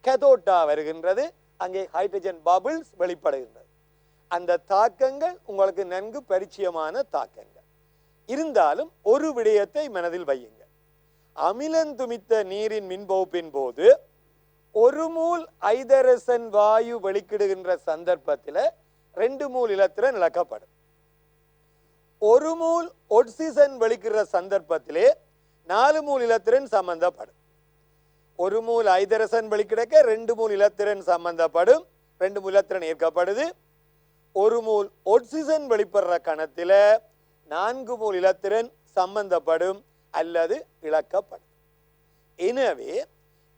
S1: கேதோட்டா வருகின்றது. அங்கே ஹைட்ரஜன் பபிள்ஸ் வெளிப்படுகின்றது. அந்த தாக்கங்கள் உங்களுக்கு நன்கு பரிச்சயமான தாக்கங்கள். இருந்தாலும் ஒரு விடயத்தை மனதில் வையுங்கள். அமிலம் துமித்த நீரின் மின்பகுப்பின் போது 1 மூல் ஐதரசன் வாயு வெளிக்கிடுகின்ற சந்தர்ப்பத்தில் 2 மூல் இலத்திரன் இழக்கப்படும். ஒரு மூல் ஆக்சிஜன் வெளிக்கிற சந்தர்ப்பத்திலே 4 மூல் இலத்திரன் சம்பந்தப்படும். ஒரு மூல் ஐதரசன் வெளிக்கிடக்க 2 மூல் இலத்திரன் சம்பந்தப்படும். 2 மூல் இலத்திரன் ஏற்கப்படுது. ஒரு மூல் ஆக்சிஜன் வெளிப்படுற கணத்தில் 4 மூல் இலத்திரன் சம்பந்தப்படும் அல்லது இழக்கப்படும். எனவே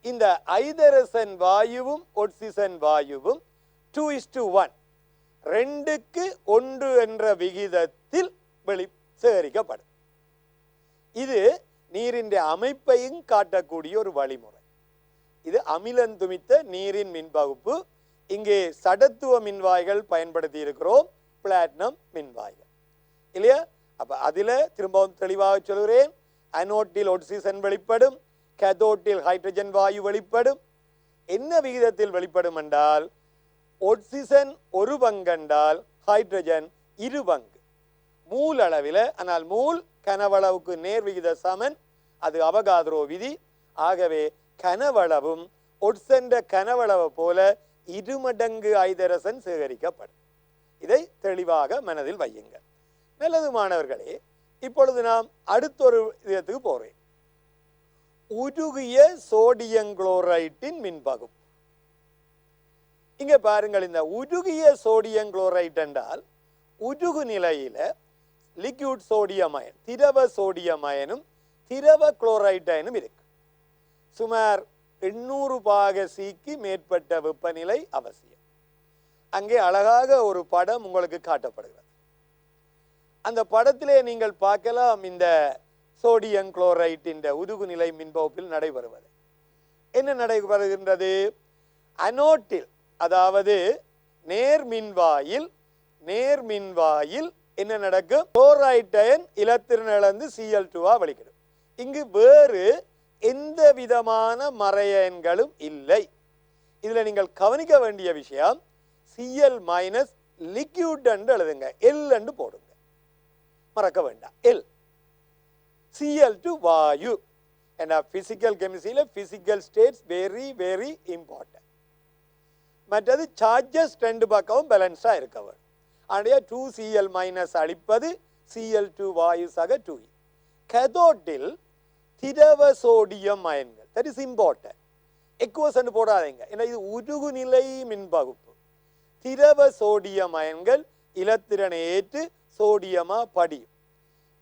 S1: இந்த ஐதரசன் வாயுவும் ஆக்சிஜன் வாயுவும் 2:1 2:1 என்ற விகிதத்தில் சேகரிக்கப்படும். இது நீரின் அமைப்பையும் காட்டக்கூடிய ஒரு வழிமுறை. இது அமிலந்துமித்த நீரின் மின்பகுப்பு. இங்கே சடத்துவ மின்வாய்கள் பயன்படுத்தி இருக்கிறோம், பிளாட்டினம் மின்வாய்கள் இல்லையா. அப்ப அதுல திரும்பவும் தெளிவாக சொல்கிறேன், அனோட்டில் ஆக்சிஜன் வெளிப்படும், கேதோட்டில் ஹைட்ரஜன் வாயு வெளிப்படும். என்ன விகிதத்தில் வெளிப்படும் என்றால் ஆக்சிஜன் 1 பங்கு என்றால் ஹைட்ரஜன் 2 பங்கு மூல் அளவில். ஆனால் மூல் கனவளவுக்கு நேர் விகித சமன், அது அவகாத்ரோ விதி. ஆகவே கனவளவும் ஒட்சென்ற கனவளவு போல 2 மடங்கு ஐதரசன் சேகரிக்கப்படும். இதை தெளிவாக மனதில் வையுங்கள். நல்லது மாணவர்களே, இப்பொழுது நாம் அடுத்த ஒரு விதத்துக்கு போறேன். உருகிய சோடியம் குளோரைட்டின் மின்பகுப்பு. இங்க பாருங்கள், இந்த உருகிய சோடியம் குளோரைட் என்றால் உருகு நிலையில லிக்விட் சோடியம் அயன், திரவ சோடியம் அயனும் திரவ குளோரைட் அயனும் இருக்கு. சுமார் 800 பாக சிக்கு மேற்பட்ட வெப்பநிலை அவசியம். அங்கே அழகாக ஒரு படம் உங்களுக்கு காட்டப்படுகிறது. அந்த படத்திலே நீங்கள் பார்க்கலாம் இந்த சோடியம் குளோரைட்டின் உருகு நிலை மின்பகுப்பில் நடைபெறுவது. என்ன நடைபெறுகின்றது? அனோட்டில், அதாவது நேர்மின்வாயில் என்ன நடக்கும்? குளோரைட் அயன் இலத்திரன் இழந்து Cl2 வெளிக்கிடும். இங்கு வேறு எந்த விதமான மறையன்களும் இல்லை. இதுல நீங்கள் கவனிக்க வேண்டிய விஷயம், Cl- லிக்விட் என்று எழுதுங்க, L என்று போடுங்க, மறக்க வேண்டாம். L Cl2 வாயு. பிசிக்கல் கெமிஸ்ட்ரியில physical states very very important. மற்றது சார்ஜஸ் 2 பக்கமும் பேலன்ஸா இருக்க வேண்டும். அதே 2Cl- அளிப்பது Cl2 வாயு சக 2E. கேதோட்டில் திரவ சோடியம் அயன்கள், தட் இஸ் இம்பார்ட்டன்ட். எக்வஸ் போடாதீங்க, ஏன்னா இது உருகு நிலை மின்பகுப்பு. திரவ சோடியம் அயன்கள் இலத்திரனை ஏற்று சோடியமா படியும்.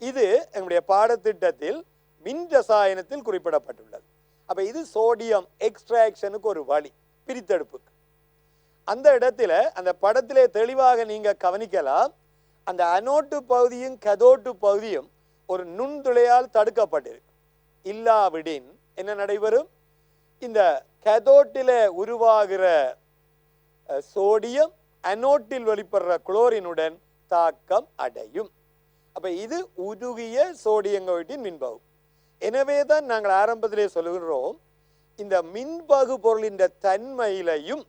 S1: இது எங்களுடைய பாடத்திட்டத்தில் மின் ரசாயனத்தில் குறிப்பிடப்பட்டுள்ளது. அப்ப இது சோடியம் எக்ஸ்ட்ராக்ஷனுக்கு ஒரு வழி, பிரித்தெடுப்புக்கு. அந்த இடத்துல அந்த படத்திலே தெளிவாக நீங்க கவனிக்கலாம், அந்த அனோட்டு பகுதியும் கதோட்டு பகுதியும் ஒரு நுண்துளையால் தடுக்கப்பட்டிருக்கு. இல்லாவிடின் என்ன நடைபெறும்? இந்த கதோட்டில உருவாகிற சோடியம் அனோட்டில் வெளிப்படுற குளோரினுடன் தாக்கம் அடையும். அப்ப இது உருகிய சோடியங்கோட்டின் மின்பகு. எனவே தான் நாங்கள் ஆரம்பத்திலே சொல்லுகிறோம், இந்த மின்பகு பொருளின் தன்மையிலையும்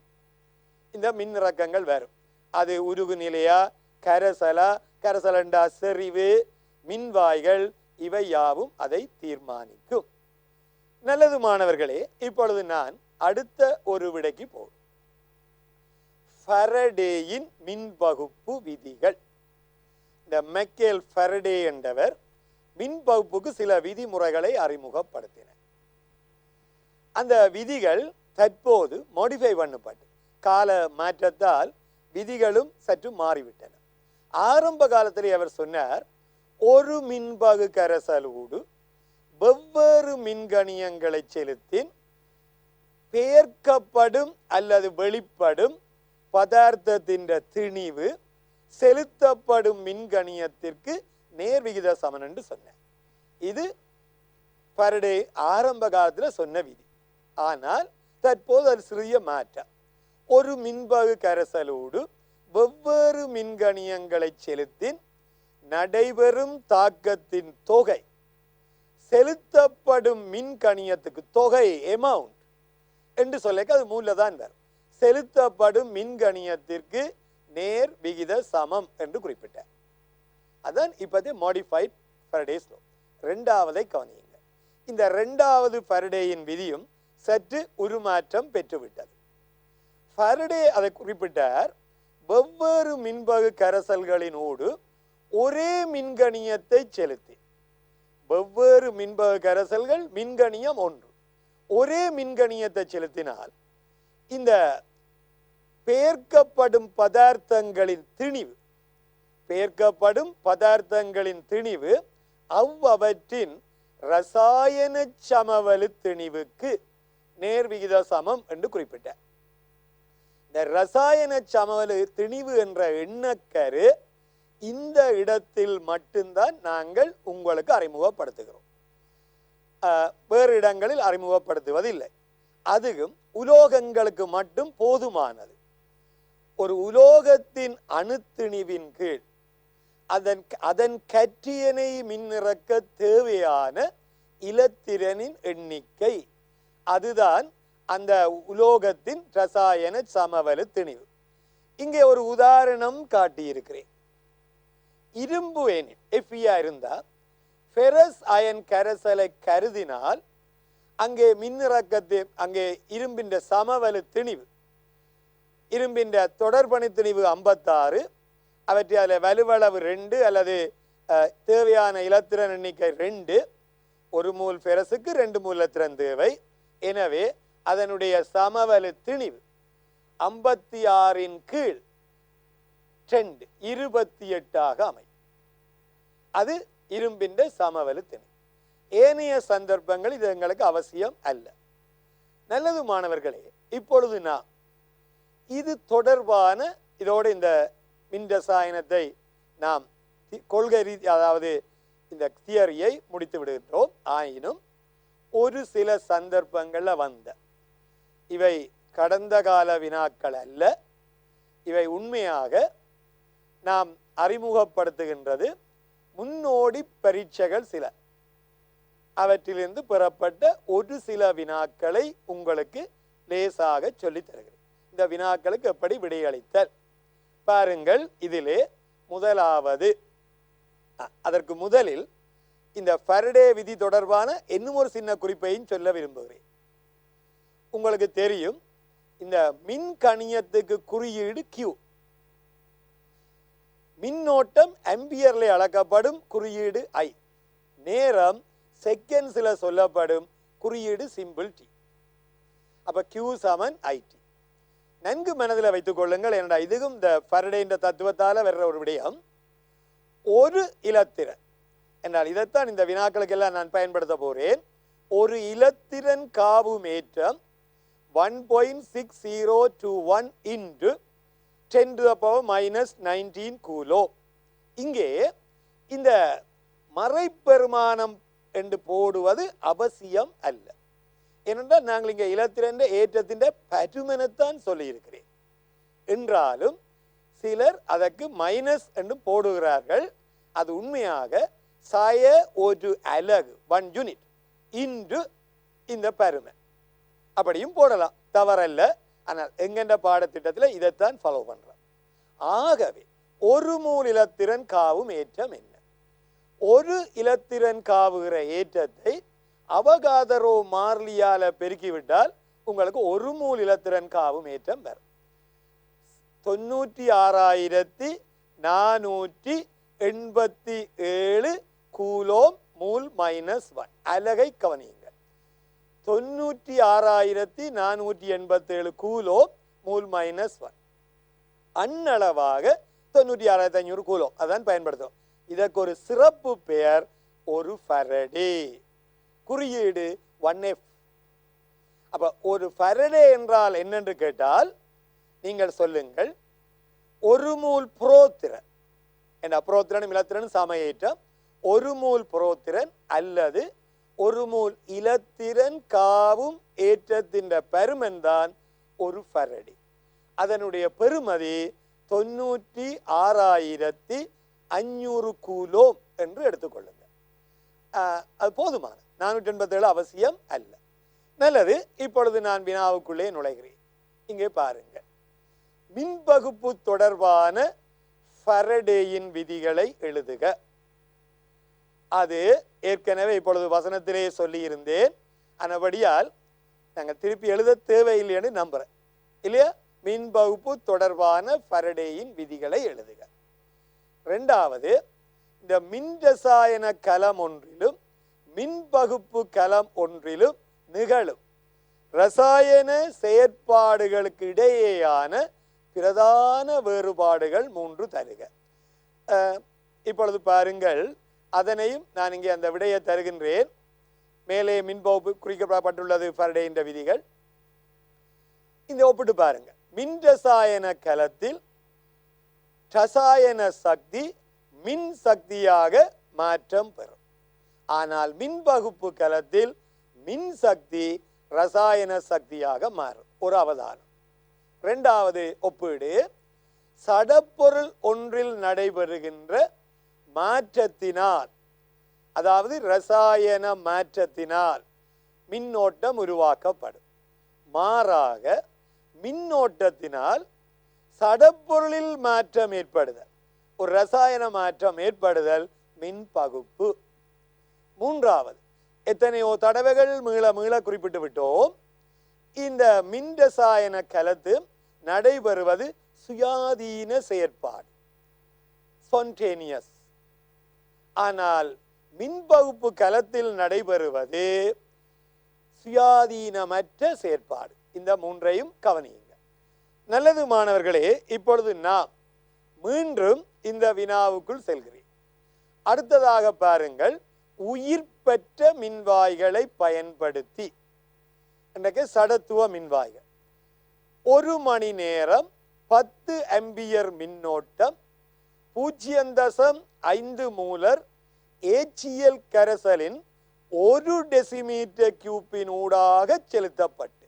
S1: இந்த மின் இறக்கங்கள் வரும். அது உருகு நிலையா, கரசலா, கரசலண்டா செறிவு, மின்வாய்கள், இவை யாவும் அதை தீர்மானிக்கும். நல்லது மாணவர்களே, இப்பொழுது நான் அடுத்த ஒரு விடைக்கு போகும். ஃபாரடேயின் மின்பகுப்பு விதிகள். இந்த மைக்கேல் ஃபாரடே என்றவர் மின்பகுப்புக்கு சில விதிமுறைகளை அறிமுகப்படுத்தினார். அந்த விதிகள் தற்போது மாடிஃபை பண்ணப்பட்டு கால மாற்றத்தால் விதிகளும் சற்று மாறிவிட்டன. ஆரம்ப காலத்தில் அவர் சொன்னார், ஒரு மின்பகு கரைசலோடு வெவ்வேறு மின்கணியங்களை செலுத்தின் பெயர்க்கப்படும் அல்லது வெளிப்படும் பதார்த்தத்தின் திணிவு செலுத்தப்படும் மின்கணியத்திற்கு நேர்விகித சமன் என்று சொன்னார். இது ஃபாரடே ஆரம்ப காலத்தில் சொன்ன விதி. ஆனால் தற்போது அது சிறிய மாற்றம். ஒரு மின்பகு கரைசலோடு வெவ்வேறு மின்கணியங்களை செலுத்தின் நடைபெறும் தாக்கத்தின் தொகை செலுத்தப்படும் மின்கணியத்துக்கு தொகை அமௌண்ட் என்று சொல்ல அது மூலதான் வரும். செலுத்தப்படும் மின்கணியத்திற்கு நேர் விகித சமம் என்று குறிப்பிட்டார். அதான் இப்போதே மாடிஃபைட் ஃபாரடேஸ் லா. இரண்டாவதை கவனியுங்க. இந்த இரண்டாவது ஃபாரடேயின் விதியும் சற்று உருமாற்றம் பெற்றுவிட்டது. ஃபாரடே அதை குறிப்பிட்டார், வெவ்வேறு மின்பகு கரைசல்களினோடு ஒரே மின்கணியத்தை செலுத்தி, வெவ்வேறு மின்பகு கரைசல்கள், மின்கணியம் ஒன்று, ஒரே மின்கணியத்தை செலுத்தினால் இந்த பெயர்க்கப்படும் பதார்த்தங்களின் திணிவு அவ்வவற்றின் ரசாயன சமவெளி திணிவுக்கு நேர்விகித சமம் என்று குறிப்பிட்டார். இந்த ரசாயன சமவெளி திணிவு என்ற எண்ணக்கரு இந்த இடத்தில் மட்டும்தான் நாங்கள் உங்களுக்கு அறிமுகப்படுத்துகிறோம். வேறு இடங்களில் அறிமுகப்படுத்துவதில்லை. அதுவும் உலோகங்களுக்கு மட்டும் போதுமானது. ஒரு உலோகத்தின் அணுத்திணிவின் கீழ் அதன் கற்றியனை மின்னிறக்க தேவையான இலத்திரனின் எண்ணிக்கை, அதுதான் அந்த உலோகத்தின் ரசாயன சமவெளி திணிவு. இங்கே ஒரு உதாரணம் காட்டியிருக்கிறேன். இரும்பு எனில் எஃபியா இருந்தால் ஃபெரஸ் அயன் கரைசலை கருதினால் அங்கே மின்னிறக்கத்தை, அங்கே இரும்பின் சமவெளி திணிவு, இரும்பின் தொடர்பணி திணிவு 56, அவற்றை வலுவளவு 2 அல்லது தேவையான இலத்திரன் எண்ணிக்கை 2, 1 மூல் ஃபெரஸுக்கு 2 மூல் இலத்திரன் தேவை. எனவே அதனுடைய சமவெளி திணிவு 56 கீழ் 2 28 அமையும். அது இரும்பின் சமவெளி திணிவு. ஏனைய சந்தர்ப்பங்கள் இது எங்களுக்கு அவசியம் அல்ல. நல்லது மாணவர்களே, இப்பொழுது நாம் இது தொடர்பான இதோடு இந்த மின் ரசாயனத்தை நாம் கொள்கை ரீதி, அதாவது இந்த தியரியை முடித்து விடுகின்றோம். ஆயினும் ஒரு சில சந்தர்ப்பங்கள்ல வந்த இவை கடந்த கால வினாக்கள் அல்ல, இவை உண்மையாக நாம் அறிமுகப்படுத்துகின்றது முன்னோடி பரீட்சைகள் சில, அவற்றிலிருந்து பெறப்பட்ட ஒரு சில வினாக்களை உங்களுக்கு லேசாக சொல்லித் தருகிறேன். இந்த வினாக்களுக்கு எப்படி விடையளித்தல் பாருங்கள். இதிலே முதலாவது, அதற்கு முதலில் இந்த ஃபாரடே விதி தொடர்பான இன்னும் ஒரு சின்ன குறிப்பையும் சொல்ல விரும்புகிறேன். உங்களுக்கு தெரியும், இந்த மின் கணியத்துக்கு குறியீடு Q, மின்னோட்டம் ஆம்பியர்ல அளக்கப்படும் குறியீடு I, நேரம் செகண்ட்ஸ்ல சொல்லப்படும் குறியீடு சிம்பிள் T. அப்ப Q சமன் IT. நன்கு மனதில் வைத்துக் கொள்ளுங்கள். ஏனென்றா இதுவும் இந்த ஃபாரடே என்ற தத்துவத்தால வர்ற ஒரு விடயம். ஒரு இலத்திரன் என்றால் இதைத்தான் இந்த வினாக்களுக்கு எல்லாம் நான் பயன்படுத்த போறேன். ஒரு இலத்திரன் காவுமேற்றம் 1.6021 into 10⁻⁻19 கூலோ. இங்கே இந்த மறைப்பெருமானம் என்று போடுவது அவசியம் அல்ல. ஏனென்றால் நாங்கள் இங்கே இலத்திரன் ஏற்றத்தின் பருமனைத்தான் சொல்லி இருக்கிறேன். என்றாலும் சிலர் அதற்கு மைனஸ் என்று போடுகிறார்கள். அது உண்மையாக சாய ஒரு அலகு 1 யூனிட் இன்று இந்த பருமன் அப்படியும் போடலாம், தவறல்ல. ஆனால் எங்கென்ற பாடத்திட்டத்தில் இதைத்தான் ஃபாலோ பண்றோம். ஆகவே ஒரு மூல் இலத்திரன் காவும் ஏற்றம் என்ன? ஒரு இலத்திரன் காவுகிற ஏற்றத்தை அவகாதரோ மாறிலியால பெருக்கிவிட்டால் உங்களுக்கு ஒரு மூல் இலத்திரன் காவும் ஏற்றம் வரும். 96,487 கூலோம் மூல் -1. அலகை கவனியுங்கள். 96,487 கூலோம் மூல் -1. அன்னளவாக 96,500 கூலோம் அதான் பயன்படுத்தும். இதற்கு ஒரு சிறப்பு பெயர் ஒரு ஃபாரடே, குறியீடு 1F. அப்ப ஒரு ஃபாரடே என்றால் என்னென்று கேட்டால் நீங்கள் சொல்லுங்கள், ஒரு மூல் புரோத்திரன் என்ற புரோத்திரனும் இலத்திரனும் சமயேற்றம், ஒரு மூல் புரோத்திரன் அல்லது ஒரு மூல் இலத்திரன் காவும் ஏற்றத்தின் பருமன் தான் ஒரு ஃபாரடே. அதனுடைய பெறுமதி 96,500 கூலோம் என்று எடுத்துக்கொள்ளுங்க. அது போதுமான 487 அவசியம் அல்ல. நல்லது, இப்பொழுது நான் வினாவுக்குள்ளே நுழைகிறேன். இங்கே பாருங்கள், மின்பகுப்பு தொடர்பான ஃபாரடேயின் விதிகளை எழுதுக. அது ஏற்கனவே இப்பொழுது வசனத்திலே சொல்லி இருந்தேன். ஆனபடியால் நாங்கள் திருப்பி எழுத தேவையில்லைன்னு நம்புறேன், இல்லையா? மின்பகுப்பு தொடர்பான ஃபாரடேயின் விதிகளை எழுதுக. இரண்டாவது, இந்த மின் ரசாயன கலம் ஒன்றிலும் மின் பகுப்பு கலம் ஒன்றிலும் நிகழும் ரசாயன செயற்பாடுகளுக்கு இடையேயான பிரதான வேறுபாடுகள் 3 தருக. இப்பொழுது பாருங்கள், அதனையும் நான் இங்கே அந்த விடையை தருகின்றேன். மேலே மின்பகுப்பு குறிக்கப்பட்டுள்ளது ஃபாரடேயின் விதிகள். இந்த ஒப்பிட்டு பாருங்க. மின் ரசாயன கலத்தில் ரசாயன சக்தி மின் சக்தியாக மாற்றம் பெறும். ஆனால் மின் பகுப்பு கலத்தில் மின் சக்தி ரசாயன சக்தியாக மாறும். ஒரு அவதானம். இரண்டாவது ஒப்பீடு, சடப்பொருள் ஒன்றில் நடைபெறுகின்ற மாற்றத்தினால், அதாவது ரசாயன மாற்றத்தினால் மின்னோட்டம் உருவாக்கப்படும். மாறாக மின்னோட்டத்தினால் சடப்பொருளில் மாற்றம் ஏற்படுதல், ஒரு ரசாயன மாற்றம் ஏற்படுதல் மின் பகுப்பு. மூன்றாவது, எத்தனையோ தடவைகள் மீள குறிப்பிட்டு விட்டோம், இந்த மின் ரசாயன கலத்து நடைபெறுவது சுயாதீன செயற்பாடு, ஸ்பான்டேனியஸ். ஆனால் மின்பகுப்பு கலத்தில் நடைபெறுவது சுயாதீனமற்ற செயற்பாடு. இந்த மூன்றையும் கவனியுங்க. நல்லது மாணவர்களே, இப்பொழுது நாம் மீண்டும் இந்த வினாவுக்குள் செல்கிறேன். அடுத்ததாக பாருங்கள், உயிர் பெற்ற மின்வாய்களை பயன்படுத்தி, இன்றைக்கு சடத்துவ மின்வாய்கள், 1 மணி நேரம் 10 ஆம்பியர் மின்னோட்டம் 0.5 மூலர் HCl கரைசலின் 1 டெசிமீட்டர் கியூப்பின் ஊடாக செலுத்தப்பட்டு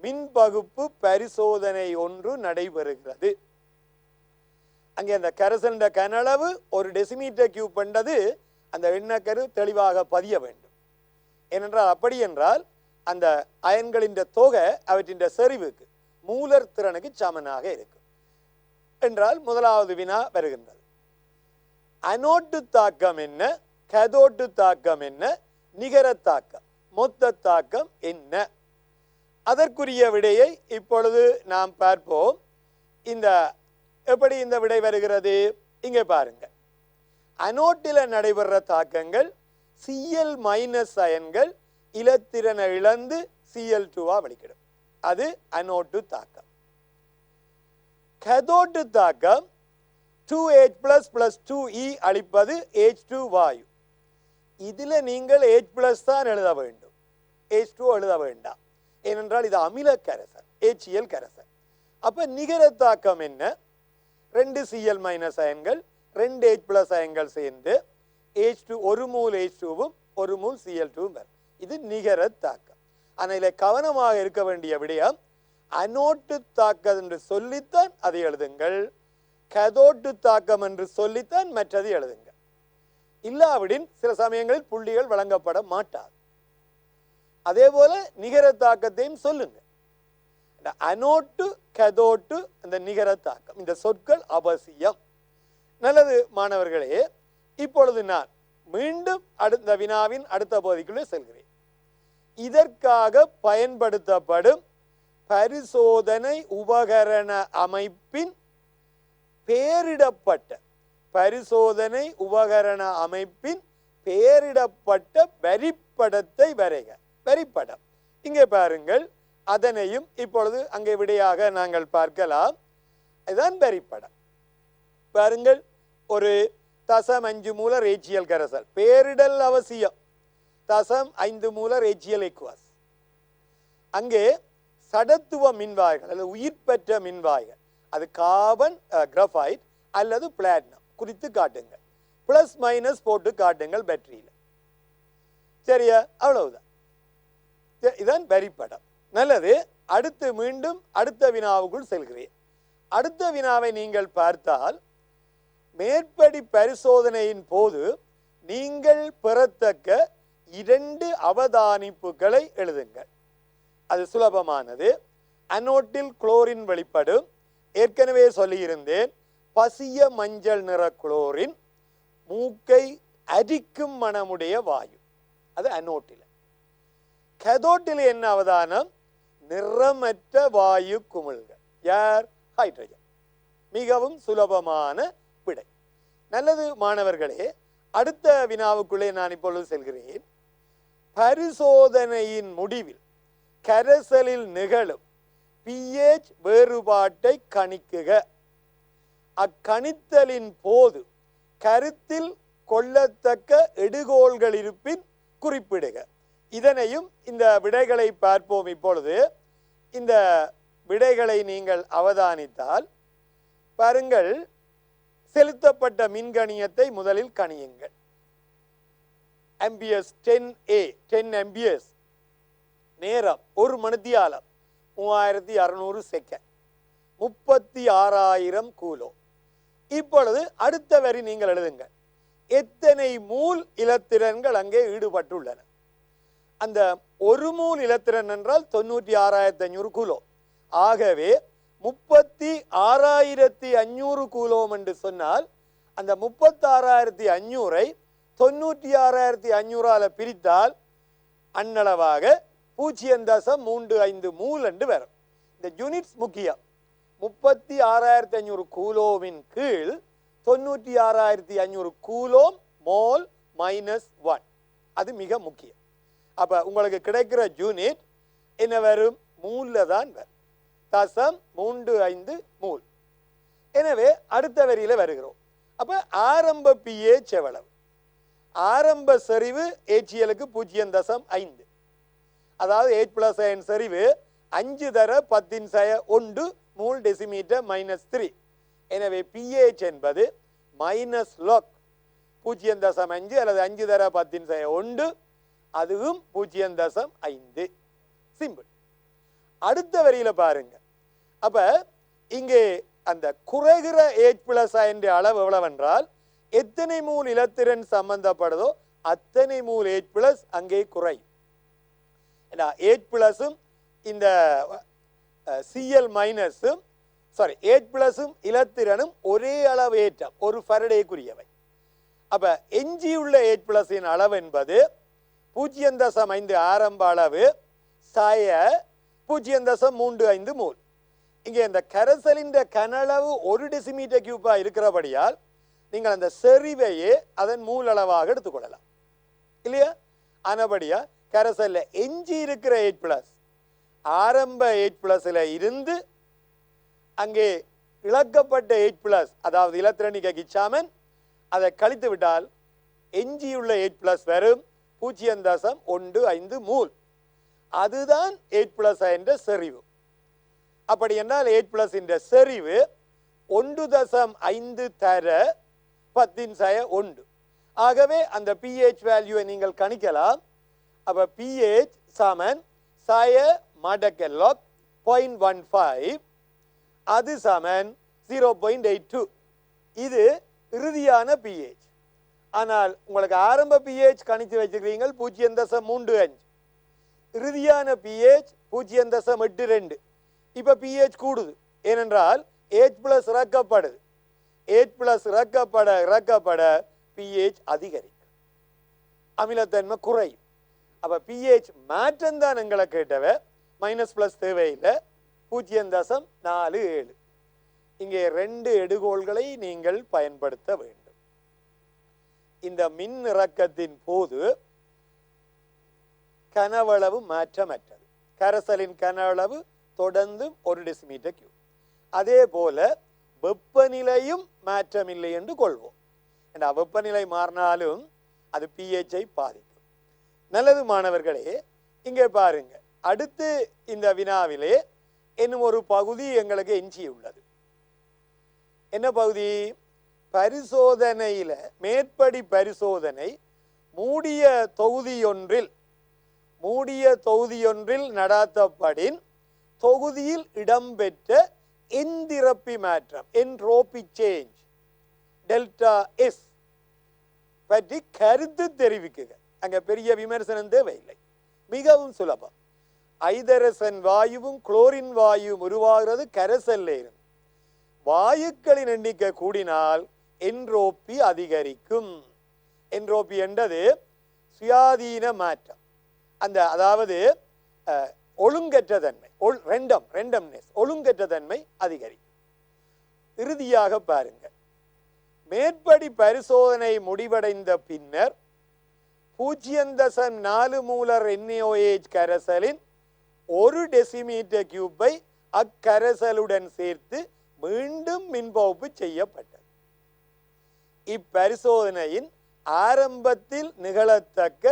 S1: மின் பகுப்பு பரிசோதனை ஒன்று நடைபெறுகிறது. அங்கே அந்த கரைசலின் கனளவு 1 டெசிமீட்டர் கியூப் என்றது அந்த எண்ணக்கரு தெளிவாக பதிய வேண்டும். ஏனென்றால் அப்படி என்றால் அந்த அயன்களின் தொகை அவற்றின் செறிவுக்கு மூலர் திறனுக்கு சமனாக இருக்கும் என்றால் முதலாவது வினா வருகின்றது. அனோட்டு தாக்கம் என்ன, கதோட்டு தாக்கம் என்ன, நிகர தாக்கம், மொத்த தாக்கம் என்ன? அதற்குரிய விடையை இப்பொழுது நாம் பார்ப்போம். எப்படி இந்த விடை வருகிறது இங்கே பாருங்க. அனோட்டில நடைபெற தாக்கங்கள் Cl- அயன்கள் இலத்திரனை இழந்து Cl2 வெளிக்கிடும். அது அனோட்டு தாக்கம். கதோட்டு தாக்கம் 2H+ + 2E அளிப்பது H2 வாயு. இதில் நீங்கள் H+ தான் எழுத வேண்டும், H2 எழுத வேண்டாம். ஏனென்றால் இது அமில கரைசல், HCl கரைசல். அப்ப நிகர தாக்கம் என்ன? 2 Cl- அயன்கள் 2 H+ அயன்கள் சேர்ந்து H2, 1 மூல் H2வும் 1 மூல் Cl2வும் வரும். இது நிகர தாக்கம். ஆனால் கவனமாக இருக்க வேண்டிய விடயம், அனோட்டு தாக்கம் என்று சொல்லித்தான் அதை எழுதுங்கள், கதோட்டு தாக்கம் என்று சொல்லித்தான் மற்றது எழுதுங்கள். இல்லாவிடின் சில சமயங்களில் புள்ளிகள் வழங்கப்பட மாட்டாது. அதே போல நிகர தாக்கத்தையும் சொல்லுங்க. அனோட்டு கதோட்டு அந்த நிகர தாக்கம், இந்த சொற்கள் அவசியம். நல்லது மாணவர்களே, இப்பொழுது நான் மீண்டும் அடுத்த வினாவின் அடுத்த பகுதிக்குள்ளே செல்கிறேன். இதற்காக பயன்படுத்தப்படும் பரிசோதனை உபகரண அமைப்பின் பெயரிடப்பட்ட வரிப்படத்தை வரைக. வரிப்படம் இங்கே பாருங்கள். அதனையும் இப்பொழுது அங்கே விடையாக நாங்கள் பார்க்கலாம். இதுதான் வரிப்படம். பாருங்கள், ஒரு 0.5 மூலர் HCl கரைசல், பேரிடல் அவசியம், 0.5 மூலர் HCl aqueous. அங்கே சடத்துவ மின்வாய்கள் அல்லது உயிர் பெற்ற மின்வாய்கள், அது கார்பன், கிராஃபைட் அல்லது பிளாட்டினம் குறித்து காட்டுங்க, பிளஸ் மைனஸ் போட்டு காட்டுங்கள் பேட்டரியில். சரியா? அவ்வளவுதான். இதுதான் வரிப்படம். நல்லது. அடுத்து மீண்டும் அடுத்த வினாவுக்குள் செல்கிறேன். அடுத்த வினாவை நீங்கள் பார்த்தால், மேற்படி பரிசோதனையின் போது நீங்கள் பெறத்தக்க 2 அவதானிப்புகளை எழுதுங்கள். அது சுலபமானது. அனோட்டில் குளோரின் வெளிப்படும். ஏற்கனவே சொல்லியிருந்தேன், பசிய மஞ்சள் நிற குளோரின் மூக்கை அரிக்கும் மனமுடைய வாயு, அது அனோட்டில். கதோட்டில் என்ன அவதானம்? நிறமற்ற வாயு குமிழ்கள். யார்? ஹைட்ரஜன். மிகவும் சுலபமான விடை. நல்லது மாணவர்களே, அடுத்த வினாவுக்குள்ளே நான் இப்பொழுது செல்கிறேன். பரிசோதனையின் முடிவில் கரைசலில் நிகழும் pH வேறுபாட்டை கணிக்குக. அக்கணித்தலின் போது கருத்தில் கொள்ளத்தக்க எடுகோள்கள் இருப்பின் குறிப்பிடுக. இதனையும் இந்த விடைகளை பார்ப்போம். இப்பொழுது இந்த விடைகளை நீங்கள் அவதானித்தால் பாருங்கள். செலுத்தப்பட்ட மின்கணியத்தை முதலில் கணியுங்கள். ஆம்பியர்ஸ் 10 ஆம்பியர்ஸ், நேரம் 1 மணித்தியாலம் 3600 செகண்ட், 36,000 கூலோ. இப்பொழுது அடுத்த வரி நீங்கள் எழுதுங்கள். எத்தனை மூல் இலத்திரன்கள் அங்கே ஈடுபட்டுள்ளன? அந்த 1 மூல் இலத்திரன் என்றால் 96,500 கூலோ. ஆகவே 36,500 கூலோம் என்று சொன்னால் அந்த 36,500ஐ 96,500 பிரித்தால் அன்னளவாக 0.35 மூல் என்று வரும். இந்த யூனிட்ஸ் முக்கியம். 36,500 கூலோவின் கீழ் 96,500 கூலோம் மோல் -1. அது மிக முக்கியம். அப்ப உங்களுக்கு கிடைக்கிற யூனிட் என்ன வரும்? மூல்ல தான் வரும். 0.35 மூல். எனவே அடுத்த வரியில வருகிறோம். அப்ப ஆரம்ப pH எவ்வளவு? ஆரம்ப செறிவு HCl-க்கு 0.5. அதாவது H+ அயன் செறிவு 5 தர 10⁻1 மூல் டெசிமீட்டர் -3. எனவே pH என்பது -log 0.5 அல்லது 5 தர 10⁻1, அதுவும் 0.5. சிம்பிள். அடுத்த வரியில பாருங்க. அப்ப இங்கே அந்த குறைகிற H+ அயன் அளவு எவ்வளவு என்றால் எத்தனை மூல் இலத்திரன் சம்பந்தப்படுதோ அத்தனை மூல் H+ அங்கே குறையும். H+ இந்த Cl- H+ இலத்திரனும் ஒரே அளவு ஏற்றம், 1 ஃபாரடேக்குரியவை. அப்ப எஞ்சியுள்ள H+ அளவு என்பது 0.5 ஆரம்ப அளவு 0.35 மூல். இங்கே இந்த கரைசலின் கனளவு 1 டெசிமீட்டர் கியூபா இருக்கிறபடியால் நீங்கள் அந்த செறிவையே அதன் மூல் அளவாக எடுத்துக்கொள்ளலாம் இல்லையா? ஆனபடியா கரைசல்ல எஞ்சி இருக்கிற H+ ஆரம்ப H+ இருந்து அங்கே இழக்கப்பட்ட H+, அதாவது இலத்திரனிக கிச்சாமன், அதை கழித்து விட்டால் எஞ்சியுள்ள H+ வரும் 0.15 மூல். அதுதான் H+ என்ற செறிவு. அப்படி என்றால் H+ என்ற செறிவு 1.5 தர 10⁻1. ஆகவே அந்த pH வேல்யூவை நீங்கள் கணிக்கலாம். அப்ப pH சமன் சாய மடக்க log 0.15, அது சமன் 0.82. இது இறுதியான pH. ஆனால் உங்களுக்கு ஆரம்ப pH கணித்து வச்சிருக்கீங்க 0.35, இறுதியான pH 0.82. இப்ப pH கூடுது. ஏனென்றால் H+ இறக்கப்படுது. H+ இறக்கப்பட pH அதிகரிக்கும், அமிலத்தன்மை குறையும். அப்ப pH மாற்றம் தான் எங்களை கேட்டவ. மைனஸ் தேவையில்லை. 0.47. இங்கே 2 எடுகோள்களை நீங்கள் பயன்படுத்த வேண்டும். இந்த மின் இறக்கத்தின் போது கனவளவு மாற்றமற்றது. கரைசலின் கனவளவு தொடர்ந்து 1 டெசிமீட்டர் கியூப். அதே போல வெப்பநிலையும் மாற்றமில்லை என்று கொள்வோம். வெப்பநிலை மாறினாலும் அது pH-ஐ பாதிக்கும். நல்லது மாணவர்களே, இங்கே பாருங்க. அடுத்து இந்த வினாவிலே இன்னும் ஒரு பகுதி எங்களுக்கு எஞ்சியுள்ளது. என்ன பகுதி? பரிசோதனையில மேற்படி பரிசோதனை மூடிய தொகுதியொன்றில் நடாத்தப்படின் தொகுதியில் இடம்பெற்ற எந்திரப்பி மாற்றம், என்ட்ரோபி சேஞ்ச் ΔS பற்றி கருத்து தெரிவிக்குக. அங்க பெரிய விமர்சனம் தேவையில்லை, மிகவும் சுலபம். ஐதரசன் வாயுவும் குளோரின் வாயுவும் உருவாகிறது கரைசல்ல இருந்து. வாயுக்களின் எண்ணிக்கை கூடினால் என்ட்ரோபி அதிகரிக்கும். என்ட்ரோபி என்றது சுயாதீன மாற்றம். அந்த அதாவது ஒழுங்கற்ற தன்மை, ரெண்டம்னஸ், ஒழுங்கற்ற தன்மை அதிகரிக்கும். இறுதியாக பாருங்க, மேற்படி பரிசோதனை முடிவடைந்த பின்னர் 0.4 மூலர் NaOH கரைசலின் 1 டெசிமீட்டர் கியூப்பை அக்கரைசலுடன் சேர்த்து மீண்டும் மின்பகுப்பு செய்யப்பட்டது. இப்பரிசோதனையின் ஆரம்பத்தில் நிகழத்தக்க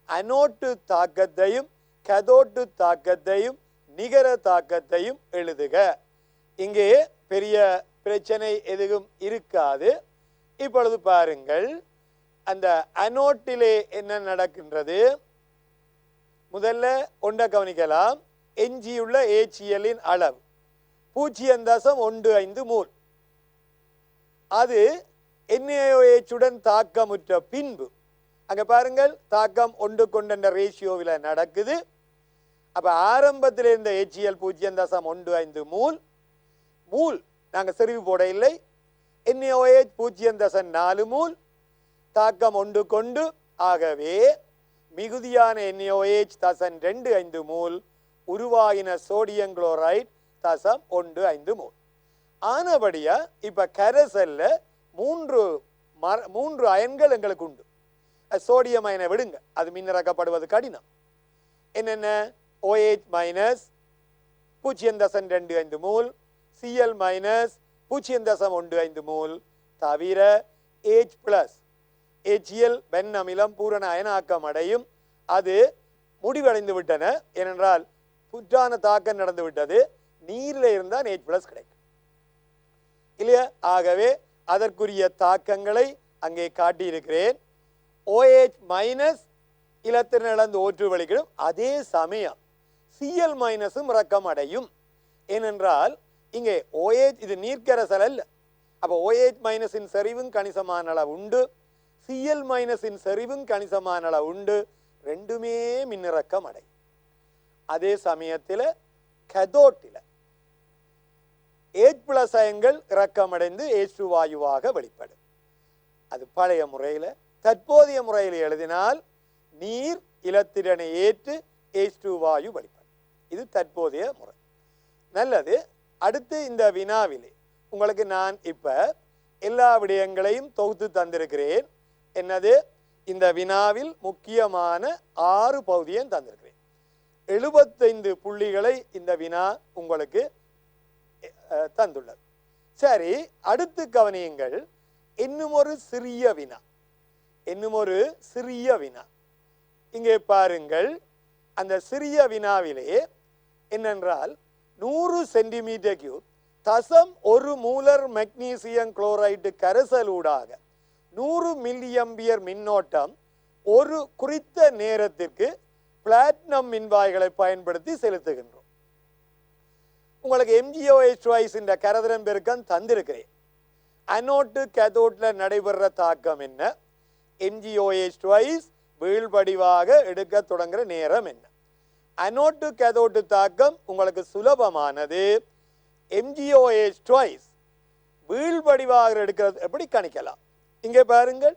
S1: அனோட்டு தாக்கத்தையும் கதோட்டு தாக்கத்தையும் நிகர தாக்கத்தையும் எழுதுக. இங்கே பெரிய பிரச்சனை எதுவும் இருக்காது. இப்பொழுது பாருங்கள், அந்த அனோட்டிலே என்ன நடக்கின்றது? முதல்ல ஒன்றை கவனிக்கலாம். எஞ்சியுள்ள HCl அளவு 0.15 மூல். அது NaOH உடன் தாக்கமுற்ற பின்பு அங்க பாருங்கள், தாக்கம் ஒன்று கொண்ட ரேஷியோவில் நடக்குது. அப்ப ஆரம்பத்தில் இருந்த HCl 0.15 மூல். நாங்க செறிவு போட இல்லை. NaOH 0.4 மூல். தாக்கம் ஒன்று கொண்டு. ஆகவே மிகுதியான NaOH 0.25 மூல். உருவாகின சோடியம் குளோரைட் 0.15 மூல். ஆனபடியா இப்ப கரைசல்ல மூன்று அயன்கள் எங்களுக்கு உண்டு. சோடியம் அயனை விடுங்க, அது மின்னிறக்கப்படுவது கடினம். என்னென்ன? OH மைனஸ் 0.25 மூல், Cl மைனஸ் 0.15 மூல் தவிர H பிளஸ் HCl பென் அமிலம் பூரண அயனாக்கம் அடையும். அது முடிவடைந்து விட்டன. ஏனென்றால் புற்றான தாக்கம் நடந்து விட்டது. நீரில் இருந்தால் H பிளஸ் கிடைக்கும் இல்லையா? ஆகவே அதற்குரிய தாக்கங்களை அங்கே காட்டியிருக்கிறேன். OH மைனஸ் இலத்திரன் இழந்து ஓற்று வழிகளும் அதே சமயம் Cl மைனஸும் இறக்கம் அடையும். ஏனென்றால் இங்கே OH இது நீர்க்கரசல் அல்ல. அப்போ OH மைனஸின் செறிவும் கணிசமான அளவு உண்டு, Cl மைனஸின் செறிவும் கணிசமான அளவு உண்டு. ரெண்டுமே மின்னிறக்கம் அடையும். அதே சமயத்தில் கதோட்டில் H+ அயன்கள் இறக்கமடைந்து H2 வாயுவாக வெளிப்படும். அது பழைய முறையில். தற்போதைய முறையில் எழுதினால் நீர் இலத்திரனை ஏற்று H2 வாயு வெளிப்படும். இது தற்போதைய முறை. நல்லது. அடுத்து இந்த வினாவிலே உங்களுக்கு நான் இப்ப எல்லா விடயங்களையும் தொகுத்து தந்திருக்கிறேன். என்னது? இந்த வினாவில் முக்கியமான 6 பகுதியும் தந்திருக்கிறேன். 75 புள்ளிகளை இந்த வினா உங்களுக்கு தந்துள்ளது. சரி, அடுத்து கவனியுங்கள். இன்னும் ஒரு சிறிய வினா இங்கே பாருங்கள். அந்த சிறிய வினாவிலே என்னென்றால் 100 centimetre cube 1 molar magnesium chloride கரைசலூடாக 100 மில்லியம்பியர் மின்னோட்டம் ஒரு குறித்த நேரத்திற்கு பிளாட்டினம் மின்வாய்களை பயன்படுத்தி செலுத்துகின்றோம். உங்களுக்கு MgOH twice இந்த கரதிரம் பெருக்கம் தந்திருக்கிறேன். அனோட்டு கேதோட்ல நடைபெற தாக்கம் என்ன? MgOH twice வீழ்படிவாக எடுக்க தொடங்குற நேரம் என்ன? அனோட்டு கேதோட்டு தாக்கம் உங்களுக்கு சுலபமானது. MgOH twice வீழ்படிவாக எடுக்கிறது எப்படி கணிக்கலாம்? இங்கே பாருங்கள்.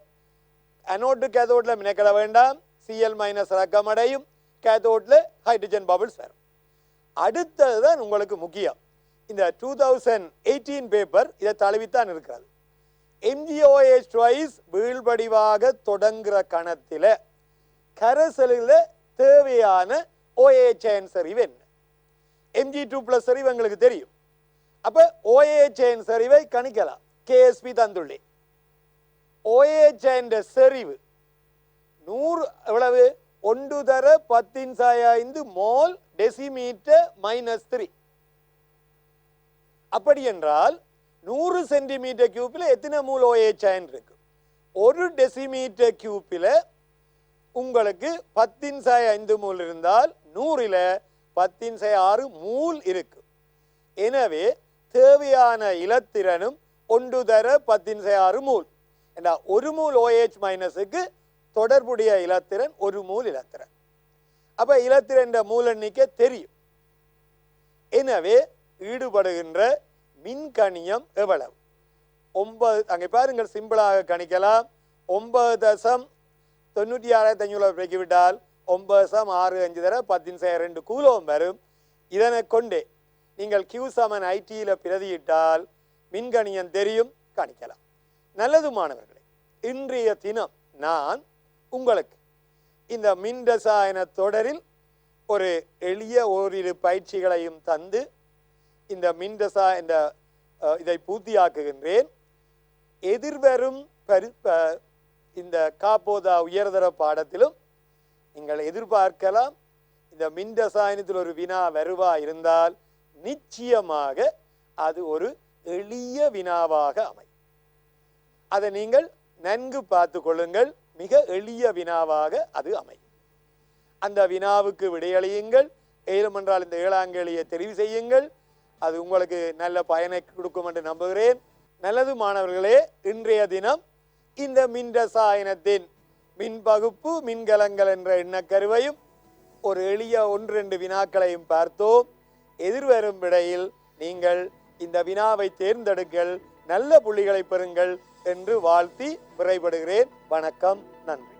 S1: அனோட்டு கேதோட்ல மினக்கல வேண்டாம். Cl மைனஸ் இறக்கமடையும். கேதோட்ல ஹைட்ரஜன் பபிள்ஸ் வரும். அடுத்ததுதான் உங்களுக்கு முக்கியம். இந்த 2018 பேப்பர் இதை தழுவித்தான் இருக்கிறது. MgOH twice வீழ்படிவாக தொடங்குற கணத்தில் கரைசலில் தேவையான OH அயன் செறிவு என்ன? Mg2+ செறிவு எங்களுக்கு தெரியும். அப்ப OH அயன் செறிவை கணிக்கலாம். KSP தந்துள்ளேன். OH அயன் செறிவு 100 எவ்வளவு? 1 × 10⁵ மோல் டெசிமீட்டர் -3. அப்படி என்றால் 100 சென்டிமீட்டர் கியூப்பில் எத்தனை மூல் OH அயன் இருக்கு? 1 டெசிமீட்டர் கியூப்பில் உங்களுக்கு 10⁵ மூல் இருந்தால் 100ல் 10�6 மூல் இருக்கு. எனவே தேவையான இலத்திரனும் 1 × 10�6 மூல். ஒரு மூல் OH மைனஸுக்கு தொடர்புடைய இலத்திரன் 1 மூல் இலத்திரன். அப்ப இலத்திரன் மூல் எண்ணிக்கை தெரியும். எனவே ஈடுபடுகின்ற மின்கணியம் எவ்வளவு? 9. அங்கே பாருங்கள், சிம்பிளாக கணிக்கலாம். 9.96,500 பெருக்கிவிட்டால் 9.65 தர 10⁻2 கூலோம் வரும். இதனை கொண்டே நீங்கள் Q = IT பிரதியிட்டால் மின்கணியம் தெரியும், கணிக்கலாம். நல்லது மாணவர்களே, இன்றைய தினம் நான் உங்களுக்கு இந்த மின் ரசாயன தொடரில் ஒரு எளிய ஓரிரு பயிற்சிகளையும் தந்து இந்த மின் ரசாயன இதை பூர்த்தியாக்குகின்றேன். எதிர்வரும் இந்த காப்போதா உயர்தர பாடத்திலும் நீங்கள் எதிர்பார்க்கலாம். இந்த மின் ரசாயனத்தில் ஒரு வினா வருவா இருந்தால் நிச்சயமாக அது ஒரு எளிய வினாவாக அமையும். அதை நீங்கள் நன்கு பார்த்து கொள்ளுங்கள். மிக எளிய வினாவாக அது அமையும். அந்த வினாவுக்கு விடையளியுங்கள். ஏழுமென்றால் இந்த ஏழாங்கேளியை தெரிவு செய்யுங்கள். அது உங்களுக்கு நல்ல பயனை கொடுக்கும் என்று நம்புகிறேன். நல்லது மாணவர்களே, இன்றைய தினம் இந்த மின் ரசாயனத்தின் மின் பகுப்பு மின்கலங்கள் என்ற எண்ணக்கருவையும் ஒரு எளிய 1-2 வினாக்களையும் பார்த்தோம். எதிர்வரும் விடையில் நீங்கள் இந்த வினாவை தேர்ந்தெடுங்கள், நல்ல புள்ளிகளை பெறுங்கள் என்று வாழ்த்தி விடைபெறுகிறேன். வணக்கம், நன்றி.